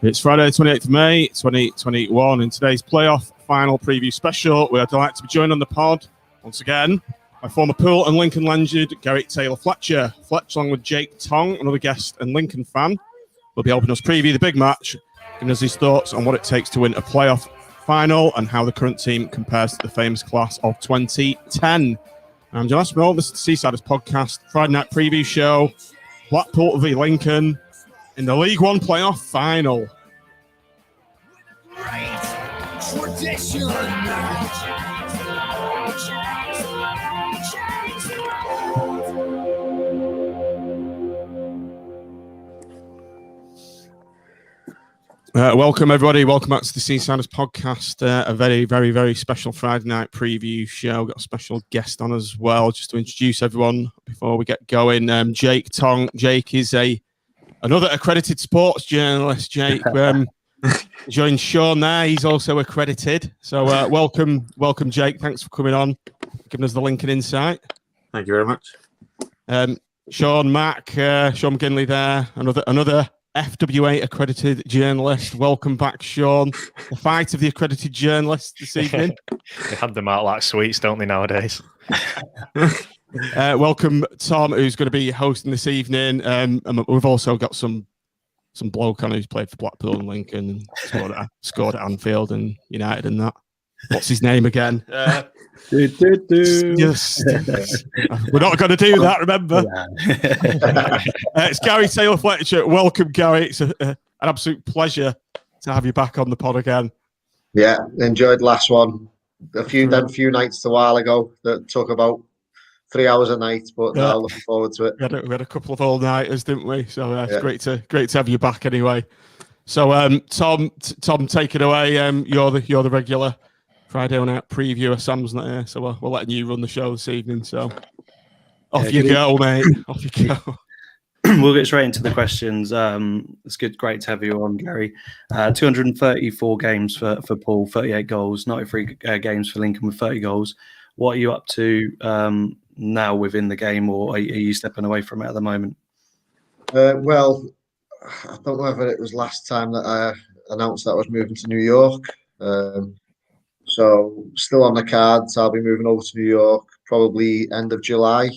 It's Friday, 28th of May, 2021. In today's playoff final preview special, we are delighted to be joined on the pod once again by former Poole and Lincoln legend Gary Taylor-Fletcher. Fletch, along with Jake Tong, another guest and Lincoln fan, will be helping us preview the big match, giving us his thoughts on what it takes to win a playoff final and how the current team compares to the famous class of 2010. I'm John Aspinall. This is the Seasiders podcast, Friday night preview show, Blackpool v Lincoln in the League One playoff final. Tradition. Welcome, everybody. Welcome back to the Seasiders podcast. A very, very, very special Friday night preview show. Got a special guest on as well. Just to introduce everyone before we get going, Jake Tong. Jake is another accredited sports journalist. Jake joined Sean there. He's also accredited. So welcome, Jake. Thanks for coming on, giving us the Lincoln insight. Thank you very much. Sean McGinley there. Another FWA accredited journalist. Welcome back, Sean. The fight of the accredited journalists this evening. They have them out like sweets, don't they, nowadays? Welcome, Tom, who's going to be hosting this evening. And we've also got some bloke on who's played for Blackpool and Lincoln and scored at Anfield and United and that. What's his name again? Yes. We're not going to do that, remember? It's Gary Taylor-Fletcher. Welcome, Gary. It's an absolute pleasure to have you back on the pod again. Yeah, enjoyed last one. A few nights a while ago that took about 3 hours a night, but now looking forward to it. We had a couple of all-nighters, didn't we? So it's great to have you back anyway. So Tom, take it away. You're the regular Friday night previewer. Sam's not here, so we're letting you run the show this evening. So off you go, mate. Off you go. We'll get straight into the questions. It's great to have you on, Gary. 234 games for Poole, 38 goals, 93 games for Lincoln with 30 goals. What are you up to now within the game, or are you stepping away from it at the moment? Well, I don't know whether it was last time that I announced that I was moving to New York. So still on the cards. I'll be moving over to New York probably end of July,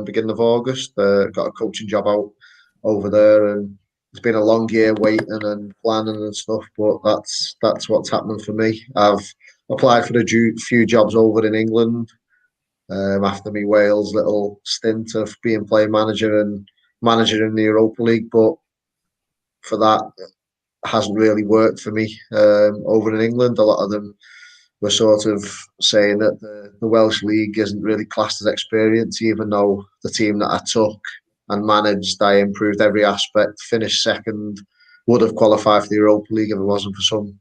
beginning of August. Got a coaching job out over there, and it's been a long year waiting and planning and stuff. But that's what's happening for me. I've applied for a few jobs over in England after me Wales little stint of being playing manager and manager in the Europa League, but for that it hasn't really worked for me over in England. A lot of them were sort of saying that the Welsh League isn't really classed as experience, even though the team that I took and managed, I improved every aspect, finished second, would have qualified for the Europa League if it wasn't for some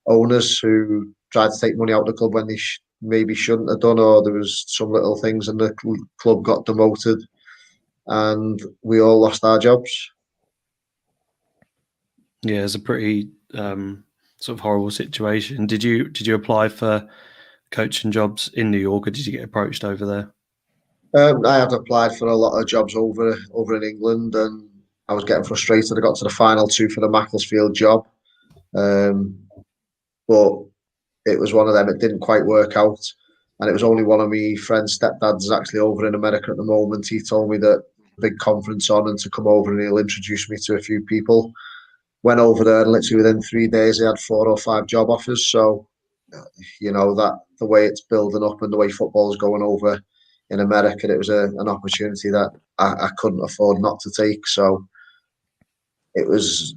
owners who tried to take money out of the club when they maybe shouldn't have done, or there was some little things and the club got demoted and we all lost our jobs. Yeah, it's a pretty sort of horrible situation. Did you apply for coaching jobs in New York, or did you get approached over there? I have applied for a lot of jobs over in England, and I was getting frustrated. I got to the final two for the Macclesfield job, but it was one of them. It didn't quite work out, and it was only one of my friend's stepdads is actually over in America at the moment. He told me that big conference on and to come over and he'll introduce me to a few people. Went over there and literally within 3 days he had 4 or 5 job offers. So, that the way it's building up and the way football's going over in America, it was an opportunity that I couldn't afford not to take. So it was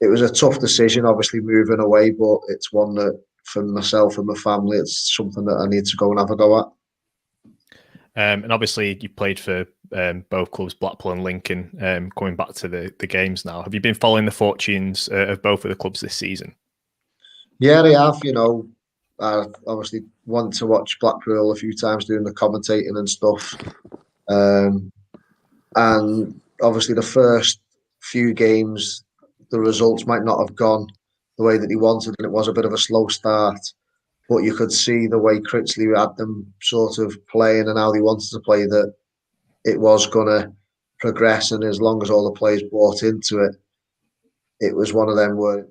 a tough decision, obviously moving away, but it's one that for myself and my family, it's something that I need to go and have a go at. And obviously you played for both clubs, Blackpool and Lincoln, coming back to the games now. Have you been following the fortunes of both of the clubs this season? Yeah, I have. I obviously wanted to watch Blackpool a few times doing the commentating and stuff. And obviously the first few games, the results might not have gone the way that he wanted, and it was a bit of a slow start. But you could see the way Critchley had them sort of playing and how they wanted to play, that it was going to progress. And as long as all the players bought into it, it was one of them where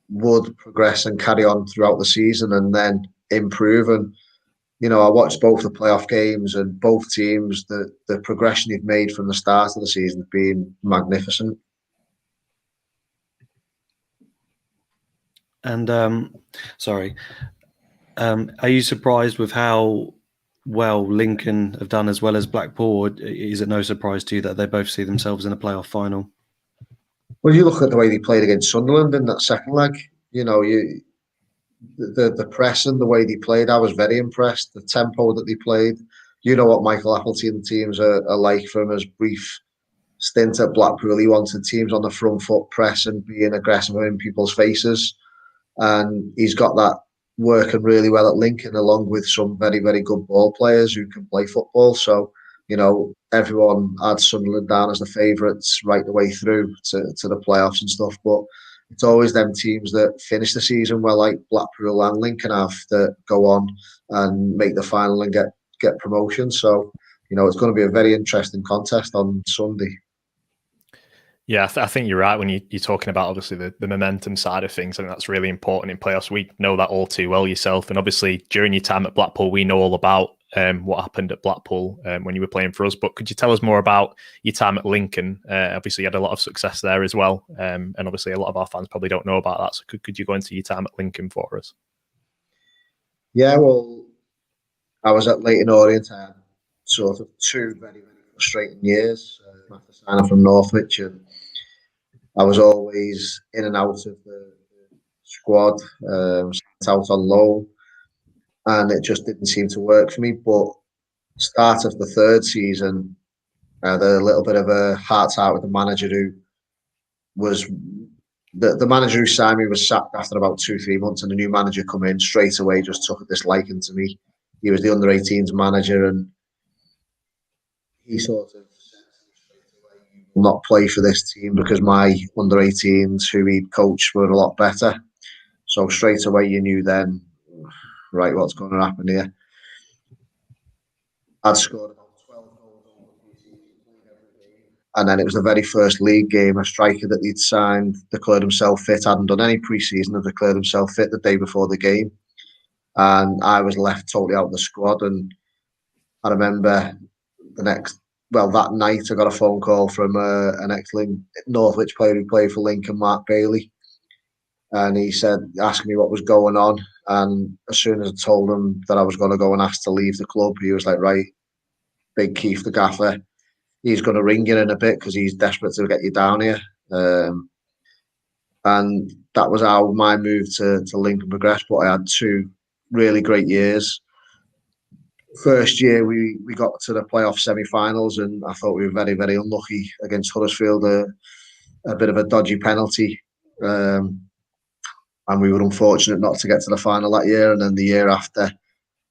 would progress and carry on throughout the season and then improve. And I watched both the playoff games, and both teams, the progression they've made from the start of the season has been magnificent. And are you surprised with how well Lincoln have done as well as Blackpool? Or is it no surprise to you that they both see themselves in a playoff final? Well, you look at the way they played against Sunderland in that second leg. The press and the way they played, I was very impressed. The tempo that they played. You know what Michael Appleton teams are like from his brief stint at Blackpool. He wanted teams on the front foot, press and being aggressive in people's faces. And he's got that working really well at Lincoln, along with some very, very good ball players who can play football. So, everyone had Sunderland down as the favourites right the way through to the playoffs and stuff. But it's always them teams that finish the season well, like Blackpool and Lincoln have, that go on and make the final and get promotion. So, it's going to be a very interesting contest on Sunday. Yeah, I think you're right when you're talking about obviously the momentum side of things. I think that's really important in playoffs. We know that all too well yourself. And obviously during your time at Blackpool, we know all about what happened at Blackpool when you were playing for us. But could you tell us more about your time at Lincoln? Obviously you had a lot of success there as well. And obviously a lot of our fans probably don't know about that. So could you go into your time at Lincoln for us? Yeah, well, I was at Leyton Orient. I had sort of two very, very frustrating years after signing from Northwich, and I was always in and out of the squad, sent out on loan, and it just didn't seem to work for me. But start of the third season, I had a little bit of a heart-to-heart with the manager who was the manager who signed me was sacked after about 2-3 months, and the new manager come in straight away, just took a disliking to me. He was the under-18s manager, and he sort of not play for this team because my under-18s who he'd coached were a lot better. So straight away you knew then, right, what's going to happen here. I'd scored about 12 goals over the season, and then it was the very first league game, a striker that he'd signed declared himself fit, hadn't done any pre-season, had declared himself fit the day before the game. And I was left totally out of the squad. And I remember that night I got a phone call from an ex-Northwich player who played for Lincoln, Mark Bailey. And he asked me what was going on. And as soon as I told him that I was going to go and ask to leave the club, he was like, right, Big Keith, the gaffer, he's going to ring you in a bit because he's desperate to get you down here. And that was how my move to Lincoln progressed. But I had 2 really great years. First year we got to the playoff semi-finals, and I thought we were very, very unlucky against Huddersfield, a bit of a dodgy penalty, and we were unfortunate not to get to the final that year. And then the year after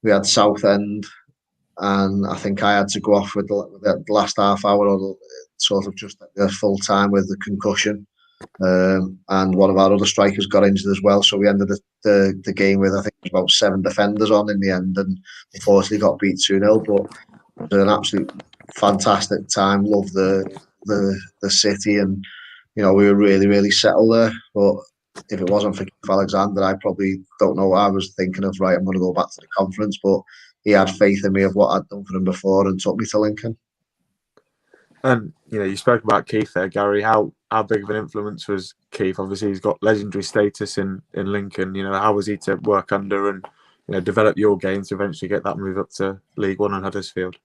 we had Southend, and I think I had to go off with the last half hour or sort of just at the full time with the concussion, and one of our other strikers got injured as well. So we ended the game with, I think, about 7 defenders on in the end, and unfortunately got beat 2-0. But it was an absolute fantastic time. Loved the city, and we were really, really settled there. But if it wasn't for Keith Alexander, I probably don't know what I was thinking of. Right, I'm going to go back to the conference. But he had faith in me of what I'd done for him before and took me to Lincoln. And you spoke about Keith there, Gary. How big of an influence was Keith? Obviously, he's got legendary status in Lincoln. How was he to work under and develop your game to eventually get that move up to League One and Huddersfield?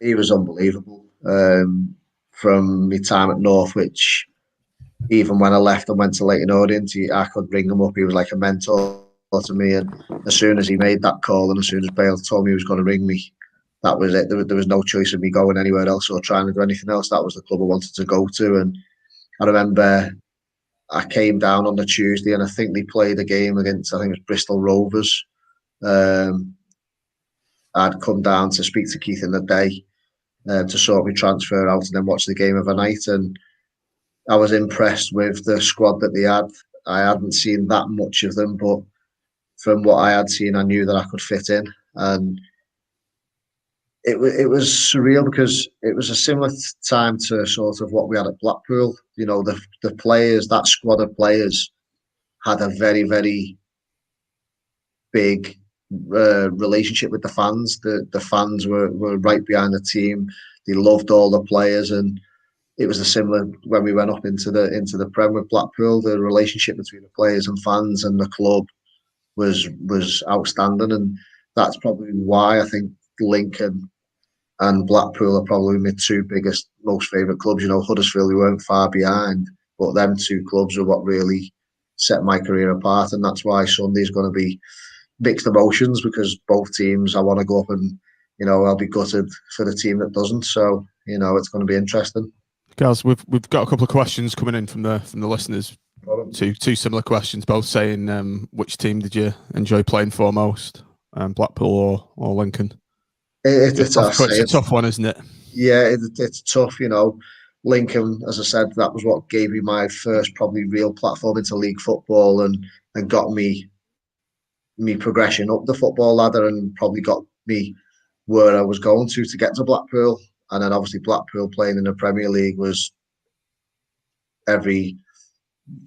He was unbelievable. From my time at Northwich, even when I left and went to Leyton Orient, I could ring him up. He was like a mentor to me. And as soon as he made that call, and as soon as Bale told me he was going to ring me, that was it. There was no choice of me going anywhere else or trying to do anything else. That was the club I wanted to go to. And I remember I came down on the Tuesday, and I think they played a game against, I think it was Bristol Rovers. I'd come down to speak to Keith in the day to sort my transfer out and then watch the game overnight. And I was impressed with the squad that they had. I hadn't seen that much of them, but from what I had seen, I knew that I could fit in. And it was surreal because it was a similar time to sort of what we had at Blackpool. The players, that squad of players, had a very, very big relationship with the fans. The fans were right behind the team. They loved all the players, and it was a similar when we went up into the Prem with Blackpool. The relationship between the players and fans and the club was outstanding, and that's probably why I think Lincoln and Blackpool are probably my two biggest, most favourite clubs. You know, Huddersfield, we weren't far behind, but them two clubs are what really set my career apart, and that's why Sunday's going to be mixed emotions, because both teams I want to go up and, you know, I'll be gutted for the team that doesn't. So, you know, it's going to be interesting. Guys, we've got a couple of questions coming in from the listeners. Two similar questions, both saying which team did you enjoy playing for most, Blackpool or Lincoln? It's a tough one, isn't it? Yeah, it's tough. You know, Lincoln, as I said, that was what gave me my first probably real platform into league football, and got me progression up the football ladder, and probably got me where I was going to get to Blackpool. And then obviously Blackpool playing in the Premier League was every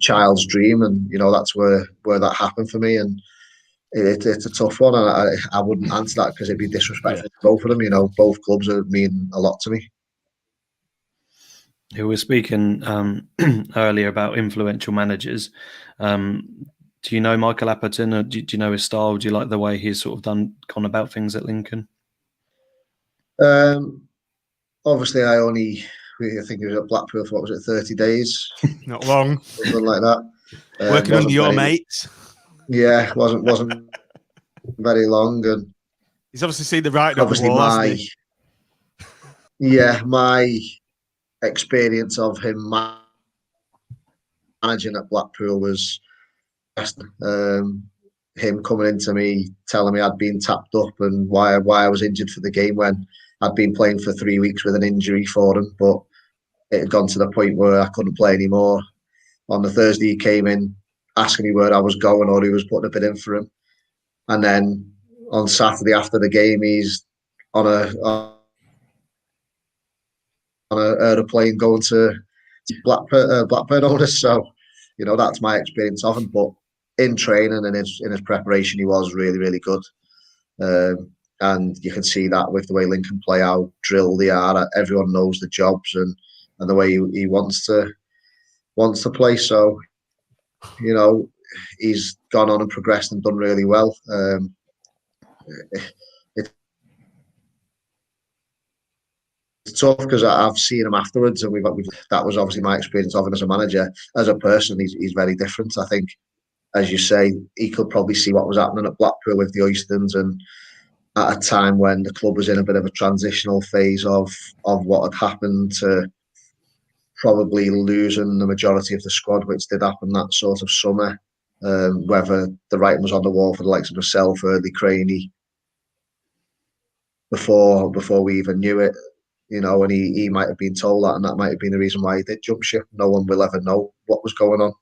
child's dream, and you know that's where that happened for me. And it's a tough one, and I wouldn't answer that because it'd be disrespectful to both of them. You know, both clubs mean a lot to me. We were speaking earlier about influential managers. Do you know Michael Appleton, or do you know his style? Do you like the way he's sort of gone about things at Lincoln? Obviously, I think he was at Blackpool for, what was it, 30 days? Not long. Something like that. Working under your mates. Yeah, wasn't very long, and he's obviously seen the writing on the wall, hasn't he? My experience of him managing at Blackpool was him coming into me, telling me I'd been tapped up and why I was injured for the game, when I'd been playing for 3 weeks with an injury for him, but it had gone to the point where I couldn't play anymore. On the Thursday, he came in asking me where I was going, or he was putting a bid in for him. And then on Saturday after the game, he's on a aeroplane going to Blackburn owners. So, you know, that's my experience of him. But in training and in his preparation, he was really, really good. And you can see that with the way Lincoln play, how drilled they are. Everyone knows the jobs and the way he wants to play. So, you know, he's gone on and progressed and done really well. It's tough because I've seen him afterwards, and that was obviously my experience of him as a manager. As a person, he's very different. I think, as you say, he could probably see what was happening at Blackpool with the Oystons, and at a time when the club was in a bit of a transitional phase of what had happened, to probably losing the majority of the squad, which did happen that sort of summer. Whether the writing was on the wall for the likes of myself, Early Craney, before we even knew it, you know, and he might have been told that, and that might have been the reason why he did jump ship. No one will ever know what was going on.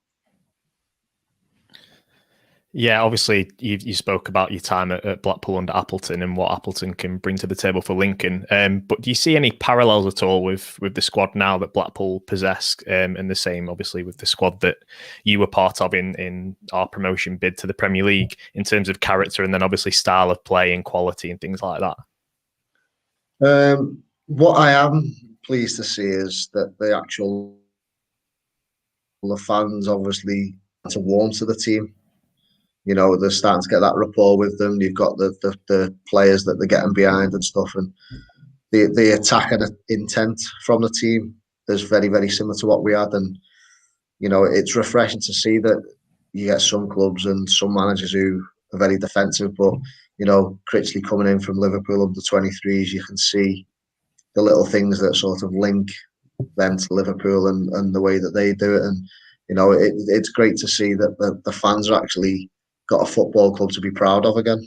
Yeah, obviously you spoke about your time at Blackpool under Appleton and what Appleton can bring to the table for Lincoln. But do you see any parallels at all with the squad now that Blackpool possess, and the same obviously with the squad that you were part of in our promotion bid to the Premier League, in terms of character and then obviously style of play and quality and things like that? What I am pleased to see is that the fans obviously to warm to the team. You know, they're starting to get that rapport with them. You've got the players that they're getting behind and stuff, and the attack and intent from the team is very, very similar to what we had. And you know, it's refreshing to see that you get some clubs and some managers who are very defensive, but you know, Critchley coming in from Liverpool under 23s, you can see the little things that sort of link them to Liverpool and the way that they do it. And you know, it's great to see that the fans are actually got a football club to be proud of again.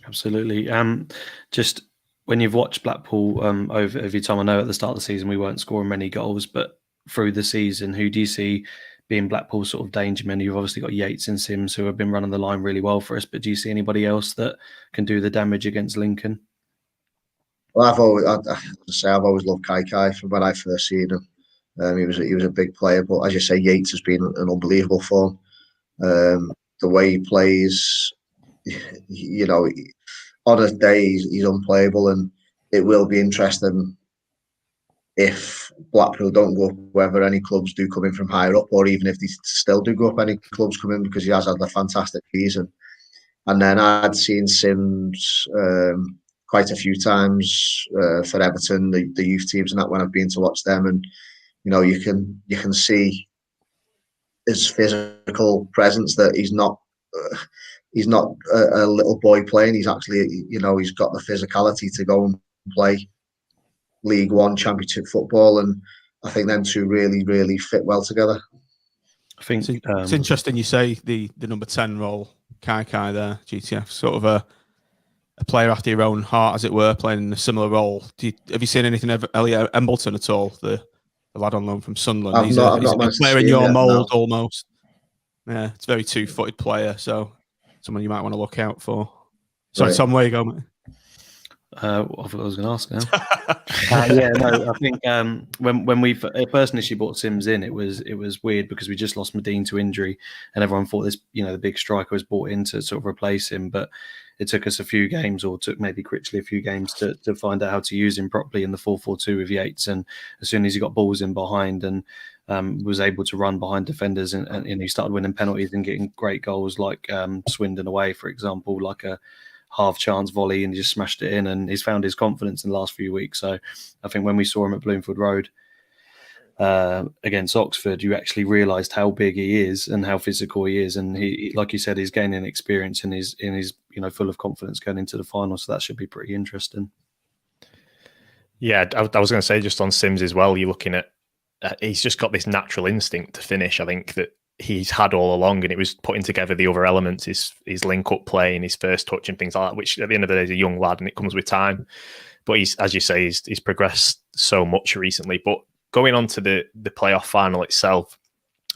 Absolutely. Just when you've watched Blackpool over your time, I know at the start of the season we weren't scoring many goals, but through the season, who do you see being Blackpool's sort of danger men? You've obviously got Yates and Sims who have been running the line really well for us, but do you see anybody else that can do the damage against Lincoln? Well, I've always loved Kai from when I first seen him. He was a big player, but as you say, Yates has been an unbelievable form. The way he plays, you know, on a day he's unplayable, and it will be interesting if Blackpool don't go up, whether any clubs do come in from higher up, or even if they still do go up, any clubs come in, because he has had a fantastic season. And then I'd seen Sims quite a few times for Everton, the youth teams, and that when I've been to watch them, and you know, you can see his physical presence, that he's not a little boy playing. He's actually, you know, he's got the physicality to go and play League One Championship football, and I think them two really, really fit well together. I think it's interesting you say the number 10 role, Kai there, GTF, sort of a player after your own heart, as it were, playing in a similar role. Have you seen anything of Elliot Eaton at all, the lad on loan from Sunderland? He's a player in your mould, almost. Yeah, it's a very two-footed player, so someone you might want to look out for. Sorry, right. Tom, where you go, mate? I thought I was going to ask now. I think when we first initially brought Sims in, it was weird because we just lost Medine to injury, and everyone thought this, you know, the big striker was brought in to sort of replace him. But it took us a few games, or took maybe Critchley a few games to find out how to use him properly in the 4-4-2 with Yates. And as soon as he got balls in behind and was able to run behind defenders, and he started winning penalties and getting great goals, like Swindon away, for example, like a half chance volley, and he just smashed it in, and he's found his confidence in the last few weeks. So I think when we saw him at Bloomfield Road against Oxford, you actually realised how big he is and how physical he is, and he, like you said, he's gaining experience and he's you know, full of confidence going into the final. So that should be pretty interesting. Yeah, I was going to say, just on Sims as well, you're looking at he's just got this natural instinct to finish, I think, that he's had all along, and it was putting together the other elements, his link-up play and his first touch and things like that, which at the end of the day is a young lad and it comes with time. But he's, as you say, he's progressed so much recently. But going on to the playoff final itself,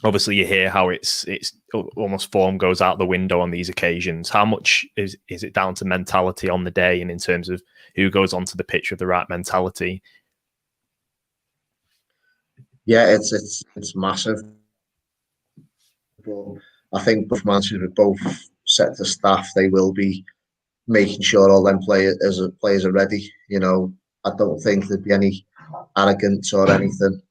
obviously you hear how it's almost form goes out the window on these occasions. How much is it down to mentality on the day, and in terms of who goes onto the pitch with the right mentality? Yeah, it's massive. But I think both managers, with both sets of staff, they will be making sure all them players are ready. You know, I don't think there'd be any arrogance or anything,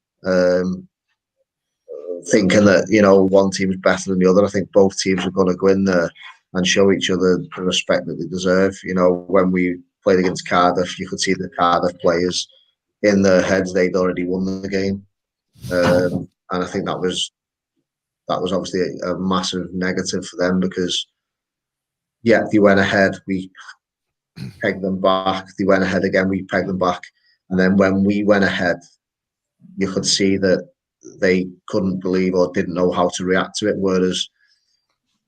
thinking that, you know, one team's better than the other. I think both teams are going to go in there and show each other the respect that they deserve. You know, when we played against Cardiff, you could see the Cardiff players in their heads they'd already won the game, and I think that was obviously a massive negative for them, because they went ahead, we pegged them back. They went ahead again, we pegged them back. And then when we went ahead, you could see that they couldn't believe or didn't know how to react to it. Whereas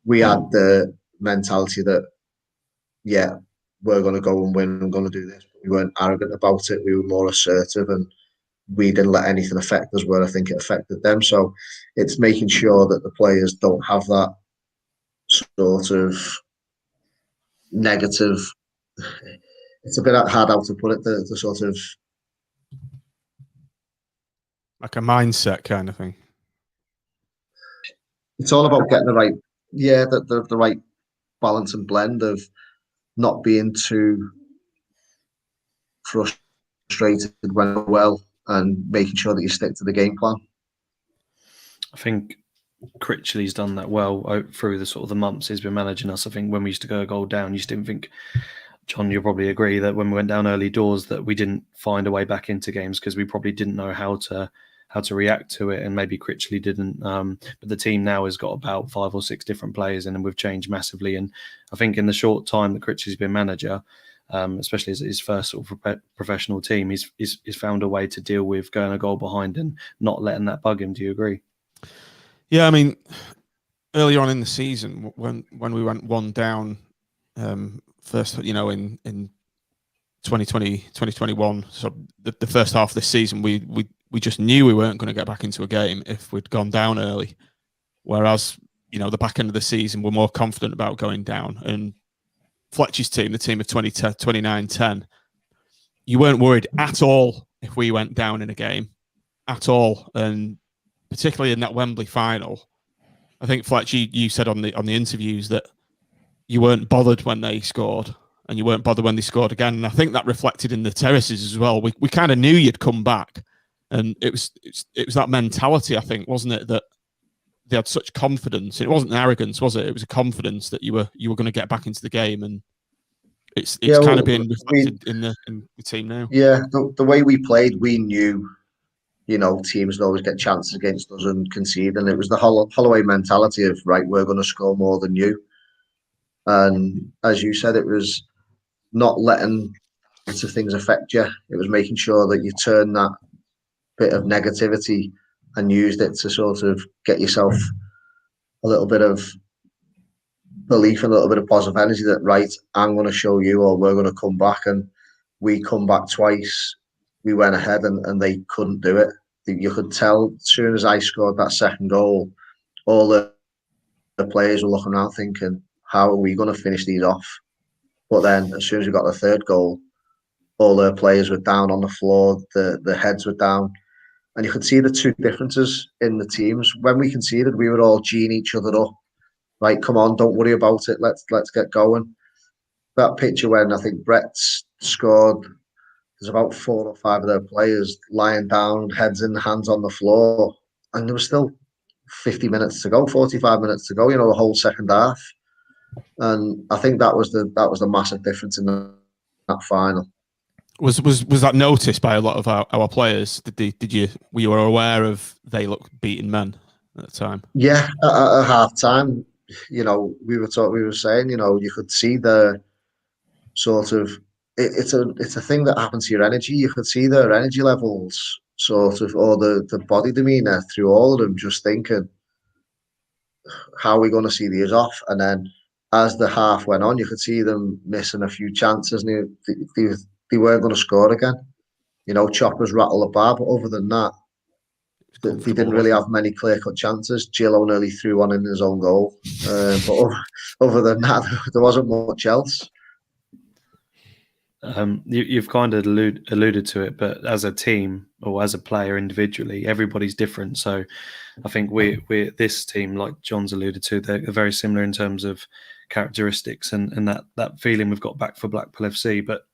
we had the mentality that, we're going to go and win, I'm going to do this. But we weren't arrogant about it. We were more assertive, and we didn't let anything affect us where I think it affected them. So it's making sure that the players don't have that sort of negative, it's a bit hard how to put it, the sort of like a mindset kind of thing. It's all about getting the right balance and blend of not being too frustrated when well, and making sure that you stick to the game plan. I think Critchley's done that well through the sort of the months he's been managing us. I think when we used to go a goal down, you just didn't think, John, you'll probably agree, that when we went down early doors that we didn't find a way back into games because we probably didn't know how to react to it, and maybe Critchley didn't. But the team now has got about 5 or 6 different players, and we've changed massively. And I think in the short time that Critchley's been manager, especially as his first sort of professional team, he's found a way to deal with going a goal behind and not letting that bug him. Do you agree? Yeah, I mean, earlier on in the season, when we went one down, first, you know, in 2020, 2021, so the first half of the season, we just knew we weren't going to get back into a game if we'd gone down early. Whereas, you know, the back end of the season, we're more confident about going down. And Fletch's team, the team of 29-10, you weren't worried at all if we went down in a game. at all, and particularly in that Wembley final. I think Fletch, you said on the interviews that you weren't bothered when they scored, and you weren't bothered when they scored again. And I think that reflected in the terraces as well. We kind of knew you'd come back, and it was that mentality, I think, wasn't it, that they had such confidence. It wasn't arrogance, was it? It was a confidence that you were going to get back into the game, and it's kind of being reflected in the team now. Yeah, the way we played, we knew, teams would always get chances against us and concede, and it was the Holloway mentality of, right, we're going to score more than you. And as you said, it was not letting things affect you. It was making sure that you turn that bit of negativity and used it to sort of get yourself a little bit of belief and a little bit of positive energy that, right, I'm going to show you, or we're going to come back. And we come back twice. We went ahead and they couldn't do it. You could tell as soon as I scored that second goal, all the players were looking around thinking, how are we going to finish these off? But then as soon as we got the third goal, all the players were down on the floor, the heads were down. And you could see the two differences in the teams. When we conceded, we were all geeing each other up. Right, come on, don't worry about it. Let's get going. That picture when I think Brett's scored, there's about 4 or 5 of their players lying down, heads in, hands on the floor. And there was still 50 minutes to go, 45 minutes to go, the whole second half. And I think that was the massive difference in that final. Was that noticed by a lot of our players? Were you aware of they looked beaten men at the time? Yeah, at half time, we were saying, you could see the sort of it's a thing that happens to your energy. You could see their energy levels sort of, or the body demeanor through all of them, just thinking, how are we going to see these off? And then as the half went on, you could see them missing a few chances, and they weren't going to score again. Choppers rattle the bar, but other than that, they didn't really have many clear-cut chances. Gillo nearly threw one in his own goal. But other than that, there wasn't much else. You've kind of alluded to it, but as a team or as a player individually, everybody's different. So I think we're this team, like John's alluded to, they're very similar in terms of characteristics and that feeling we've got back for Blackpool FC. But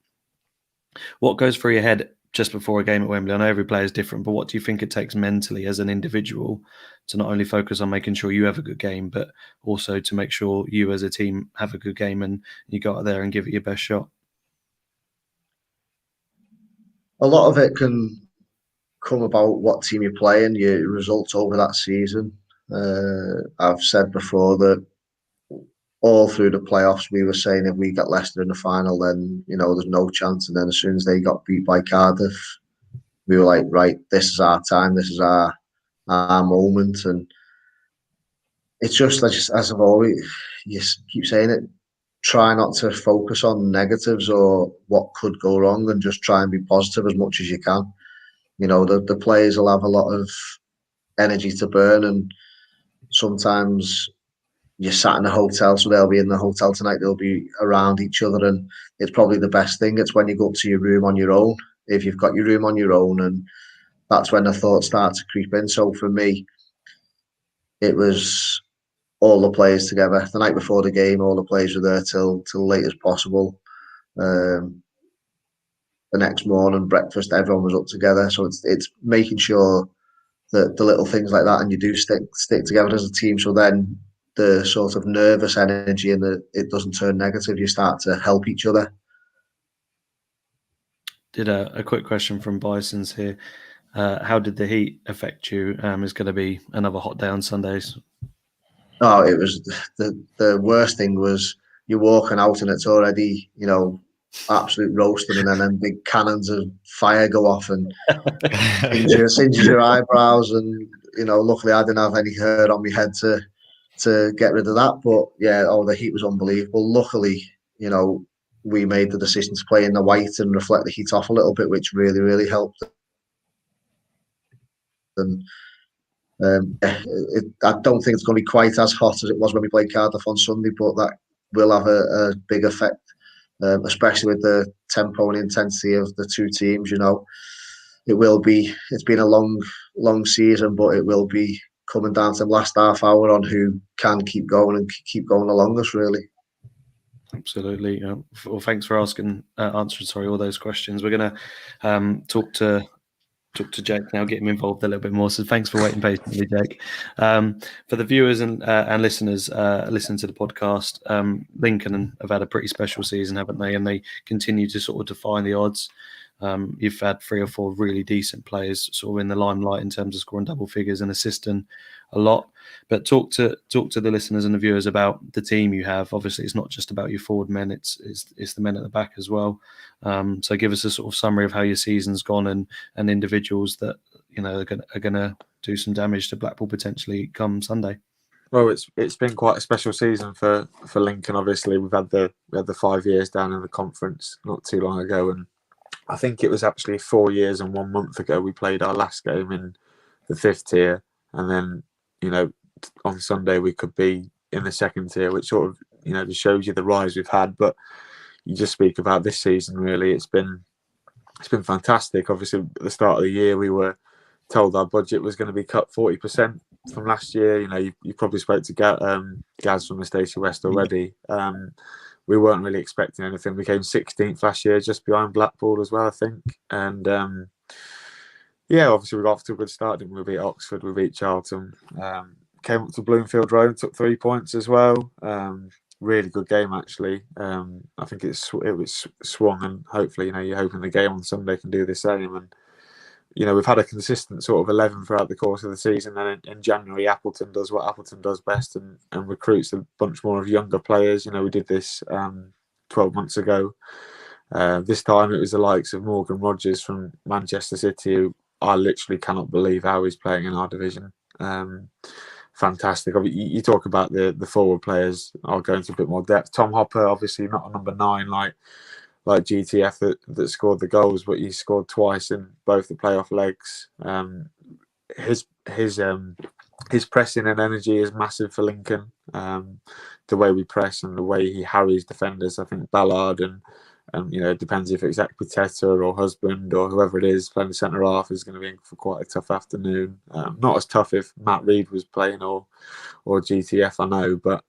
what goes through your head just before a game at Wembley? I know every player is different, but what do you think it takes mentally as an individual to not only focus on making sure you have a good game, but also to make sure you as a team have a good game and you go out there and give it your best shot? A lot of it can come about what team you're playing, your results over that season. I've said before that all through the playoffs, we were saying if we got Leicester in the final, then, there's no chance. And then as soon as they got beat by Cardiff, we were like, right, this is our time. This is our moment. And it's just as I've always, you keep saying it, try not to focus on negatives or what could go wrong, and just try and be positive as much as you can. The players will have a lot of energy to burn, and sometimes you're sat in a hotel, so they'll be in the hotel tonight, they'll be around each other, and it's probably the best thing. It's when you go up to your room on your own, if you've got your room on your own, and that's when the thoughts start to creep in. So for me, it was all the players together. The night before the game, all the players were there till late as possible. The next morning, breakfast, everyone was up together. So it's making sure that the little things like that, and you do stick together as a team. So then the sort of nervous energy and it doesn't turn negative. You start to help each other. Did a quick question from Bison's here. How did the heat affect you? It's going to be another hot day on Sundays. Oh, it was the worst thing was you're walking out and it's already, absolute roasting, and then big cannons of fire go off and singes your eyebrows. And, luckily I didn't have any hair on my head to get rid of that. But yeah, the heat was unbelievable. Luckily, we made the decision to play in the white and reflect the heat off a little bit, which really, really helped. And I don't think it's going to be quite as hot as it was when we played Cardiff on Sunday, but that will have a big effect, especially with the tempo and intensity of the two teams. it will be. It's been a long season, but it will be coming down to the last half hour on who can keep going and keep going the longest, really. Absolutely. Well, thanks for answering all those questions. We're going to talk to Jake now, get him involved a little bit more. So thanks for waiting patiently, Jake. For the viewers and listeners listening to the podcast, Lincoln have had a pretty special season, haven't they? And they continue to sort of defy the odds. You've had 3 or 4 really decent players sort of in the limelight in terms of scoring double figures and assisting a lot. But talk to the listeners and the viewers about the team you have. Obviously, it's not just about your forward men; it's the men at the back as well. So give us a sort of summary of how your season's gone and individuals that are going to do some damage to Blackpool potentially come Sunday. Well, it's been quite a special season for Lincoln. Obviously, we had the 5 years down in the conference not too long ago, and I think it was actually 4 years and 1 month ago we played our last game in the 5th tier, and then on Sunday we could be in the 2nd tier, which sort of just shows you the rise we've had. But you just speak about this season, really, it's been fantastic. Obviously, at the start of the year we were told our budget was going to be cut 40% from last year. You probably spoke to Gaz from the Stacey West already. We weren't really expecting anything. We came 16th last year, just behind Blackpool as well, I think. And obviously we got off to a good start, didn't we? We beat Oxford, we beat Charlton. Came up to Bloomfield Road, took 3 points as well. Really good game, actually. I think it was swung, and hopefully, you're hoping the game on Sunday can do the same. And we've had a consistent sort of 11 throughout the course of the season. And in January, Appleton does what Appleton does best and recruits a bunch more of younger players. We did this 12 months ago. This time it was the likes of Morgan Rogers from Manchester City, who I literally cannot believe how he's playing in our division. Fantastic. You talk about the forward players. I'll go into a bit more depth. Tom Hopper, obviously not a number 9 like GTF that scored the goals, but he scored twice in both the playoff legs. His pressing and energy is massive for Lincoln. The way we press and the way he harries defenders. I think Ballard and it depends if it's Ekpiteta or Husband or whoever it is playing the centre half is going to be in for quite a tough afternoon. Not as tough if Matt Reed was playing or GTF, I know, but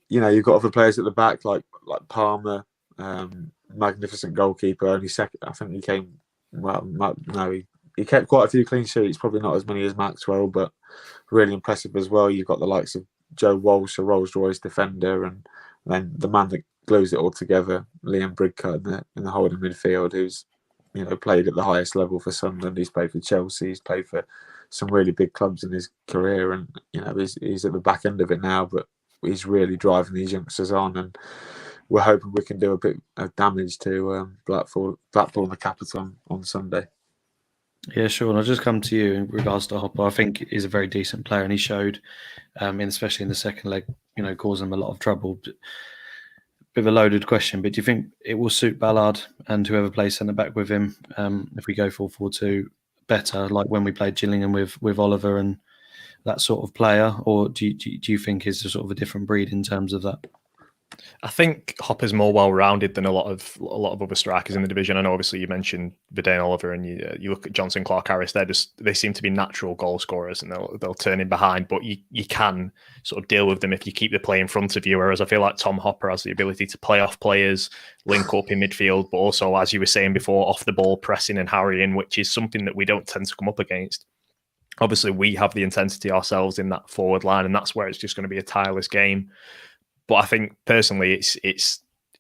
you've got other players at the back like Palmer. Magnificent goalkeeper, only second. I think he came. Well, no, he kept quite a few clean sheets. Probably not as many as Maxwell, but really impressive as well. You've got the likes of Joe Walsh, a Rolls-Royce defender, and then the man that glues it all together, Liam Bridcut in the holding midfield, who's played at the highest level for Sunderland. He's played for Chelsea. He's played for some really big clubs in his career, and he's at the back end of it now. But he's really driving these youngsters on, and we're hoping we can do a bit of damage to Blackpool and the Capital on Sunday. Yeah, sure. And I'll just come to you in regards to Hopper. I think he's a very decent player, and he showed, especially in the second leg, causing him a lot of trouble. Bit of a loaded question, but do you think it will suit Ballard and whoever plays centre back with him if we go 4-4-2 better, like when we played Gillingham with Oliver and that sort of player, or do you think he's a sort of a different breed in terms of that? I think Hopper's more well-rounded than a lot of other strikers in the division. I know, obviously, you mentioned Verdane Oliver, and you look at Johnson, Clark, Harris. They seem to be natural goal scorers, and they'll turn in behind. But you can sort of deal with them if you keep the play in front of you. Whereas I feel like Tom Hopper has the ability to play off players, link up in midfield, but also, as you were saying before, off the ball, pressing and harrying, which is something that we don't tend to come up against. Obviously, we have the intensity ourselves in that forward line, and that's where it's just going to be a tireless game. But I think personally, it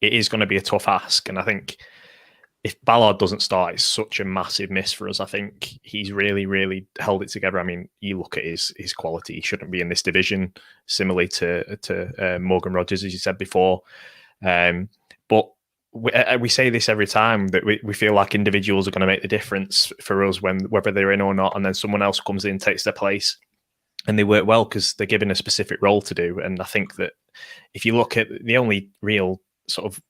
is going to be a tough ask, and I think if Ballard doesn't start, it's such a massive miss for us. I think he's really, really held it together. I mean, you look at his quality; he shouldn't be in this division. Similarly to Morgan Rogers, as you said before, but we say this every time that we feel like individuals are going to make the difference for us whether they're in or not, and then someone else comes in, takes their place. And they work well because they're given a specific role to do. And I think that if you look at the only real sort of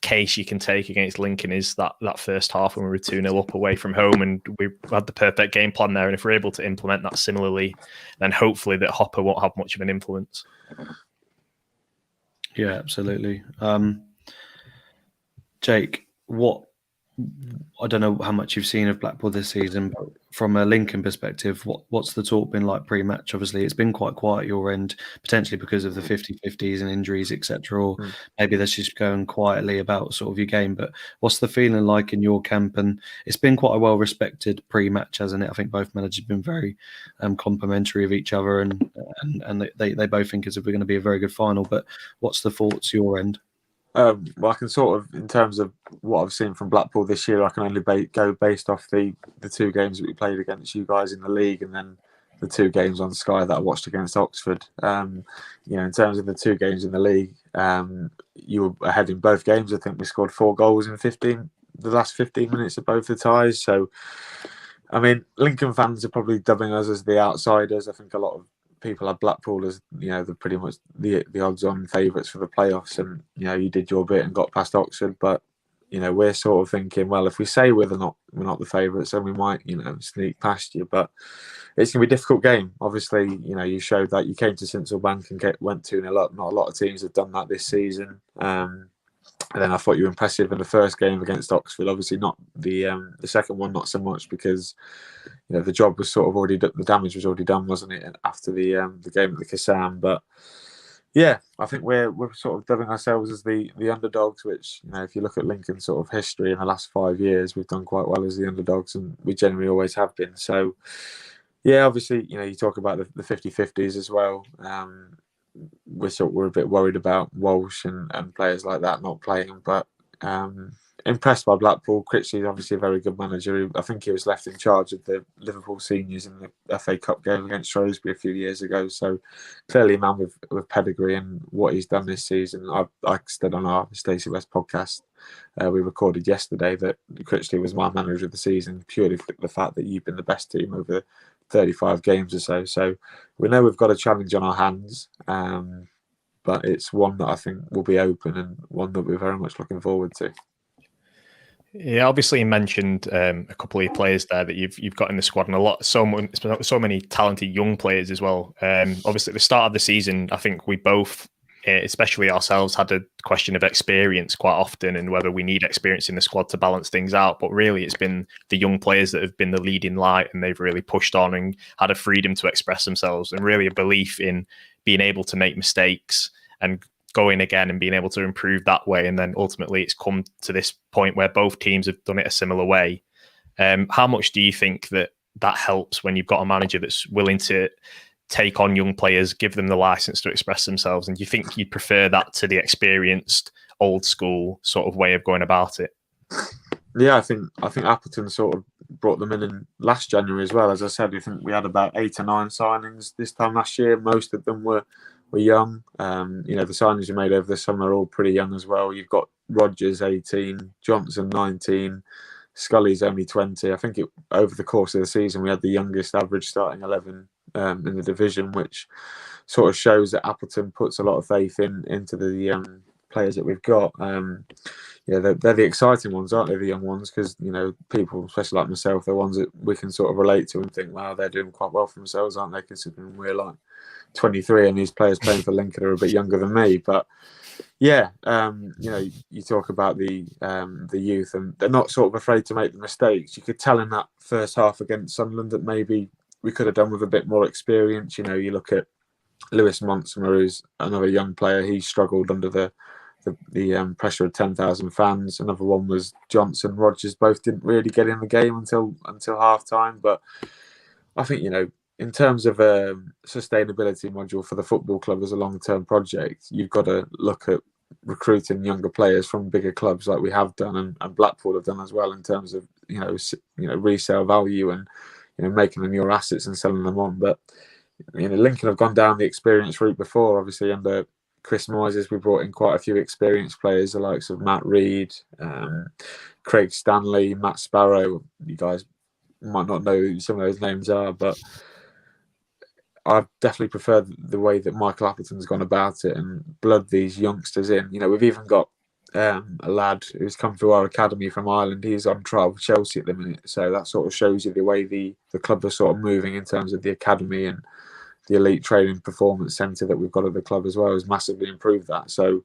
case you can take against Lincoln is that first half when we were 2-0 up away from home, and we had the perfect game plan there. And if we're able to implement that similarly, then hopefully that Hopper won't have much of an influence. Yeah, absolutely. Jake, what I don't know how much you've seen of Blackpool this season, but from a Lincoln perspective, what's the talk been like pre-match? Obviously, it's been quite quiet at your end, potentially because of the 50-50s and injuries, etc. Or maybe that's just going quietly about sort of your game. But what's the feeling like in your camp? And it's been quite a well-respected pre-match, hasn't it? I think both managers have been very complimentary of each other, and they both think it's going to be a very good final. But what's the thoughts your end? Well, I can sort of, in terms of what I've seen from Blackpool this year, I can only go based off the 2 games that we played against you guys in the league, and then the 2 games on Sky that I watched against Oxford. In terms of the 2 games in the league, you were ahead in both games. I think we scored 4 goals in the last 15 minutes of both the ties. So, I mean, Lincoln fans are probably dubbing us as the outsiders. I think a lot of people had Blackpool as, they're pretty much the odds-on favourites for the playoffs, and you did your bit and got past Oxford. But we're sort of thinking, well, if we say we're not the favourites, then we might sneak past you. But it's going to be a difficult game. Obviously, you showed that you came to Sincil Bank and went 2-0 up. Not a lot of teams have done that this season. And then I thought you were impressive in the first game against Oxford. Obviously, not the second one, not so much, because the job was sort of already done, the damage was already done, wasn't it, after the game at the Kassam. But yeah, I think we're sort of dubbing ourselves as the underdogs. Which if you look at Lincoln's sort of history in the last 5 years, we've done quite well as the underdogs, and we generally always have been. So yeah, obviously you talk about the 50-50s as well. We're a bit worried about Walsh and players like that not playing, but impressed by Blackpool. Critchley is obviously a very good manager. I think he was left in charge of the Liverpool seniors in the FA Cup game against Shrewsbury a few years ago. So clearly a man with pedigree, and what he's done this season. I said on our Stacey West podcast we recorded yesterday that Critchley was my manager of the season, purely for the fact that you've been the best team over 35 games or so. So we know we've got a challenge on our hands, but it's one that I think will be open, and one that we're very much looking forward to. Yeah, obviously you mentioned a couple of players there that you've got in the squad, and so many talented young players as well. Obviously at the start of the season, I think we both, especially ourselves, had a question of experience quite often, and whether we need experience in the squad to balance things out. But really, it's been the young players that have been the leading light, and they've really pushed on and had a freedom to express themselves, and really a belief in being able to make mistakes and going again and being able to improve that way. And then ultimately it's come to this point where both teams have done it a similar way. How much do you think that helps when you've got a manager that's willing to take on young players, give them the license to express themselves? And do you think you'd prefer that to the experienced, old school sort of way of going about it? Yeah, I think Appleton sort of brought them in last January as well. As I said, I think we had about 8 or 9 signings this time last year. Most of them were young. The signings you made over the summer are all pretty young as well. You've got Rogers 18, Johnson 19, Scully's only 20. I think over the course of the season we had the youngest average starting 11 in the division, which sort of shows that Appleton puts a lot of faith into the players that we've got. They're the exciting ones, aren't they? The young ones, because people, especially like myself, they're ones that we can sort of relate to and think, wow, they're doing quite well for themselves, aren't they? Considering we're like 23 and these players playing for Lincoln are a bit younger than me. But yeah, you talk about the youth, and they're not sort of afraid to make the mistakes. You could tell in that first half against Sunderland that maybe we could have done with a bit more experience. You look at Lewis Monsmer, who's another young player. He struggled under the pressure of 10,000 fans. Another one was Johnson. Rogers both didn't really get in the game until half time. But I think in terms of a sustainability module for the football club as a long-term project, you've got to look at recruiting younger players from bigger clubs like we have done, and Blackpool have done as well, in terms of resale value and making them your assets and selling them on. But Lincoln have gone down the experience route before. Obviously under Chris Moyes, we brought in quite a few experienced players, the likes of Matt Reed, Craig Stanley, Matt Sparrow. You guys might not know who some of those names are, but I definitely prefer the way that Michael Appleton's gone about it and blood these youngsters in. We've even got a lad who's come through our academy from Ireland. He's on trial with Chelsea at the minute, so that sort of shows you the way the club are sort of moving in terms of the academy, and the elite training performance centre that we've got at the club as well has massively improved that. So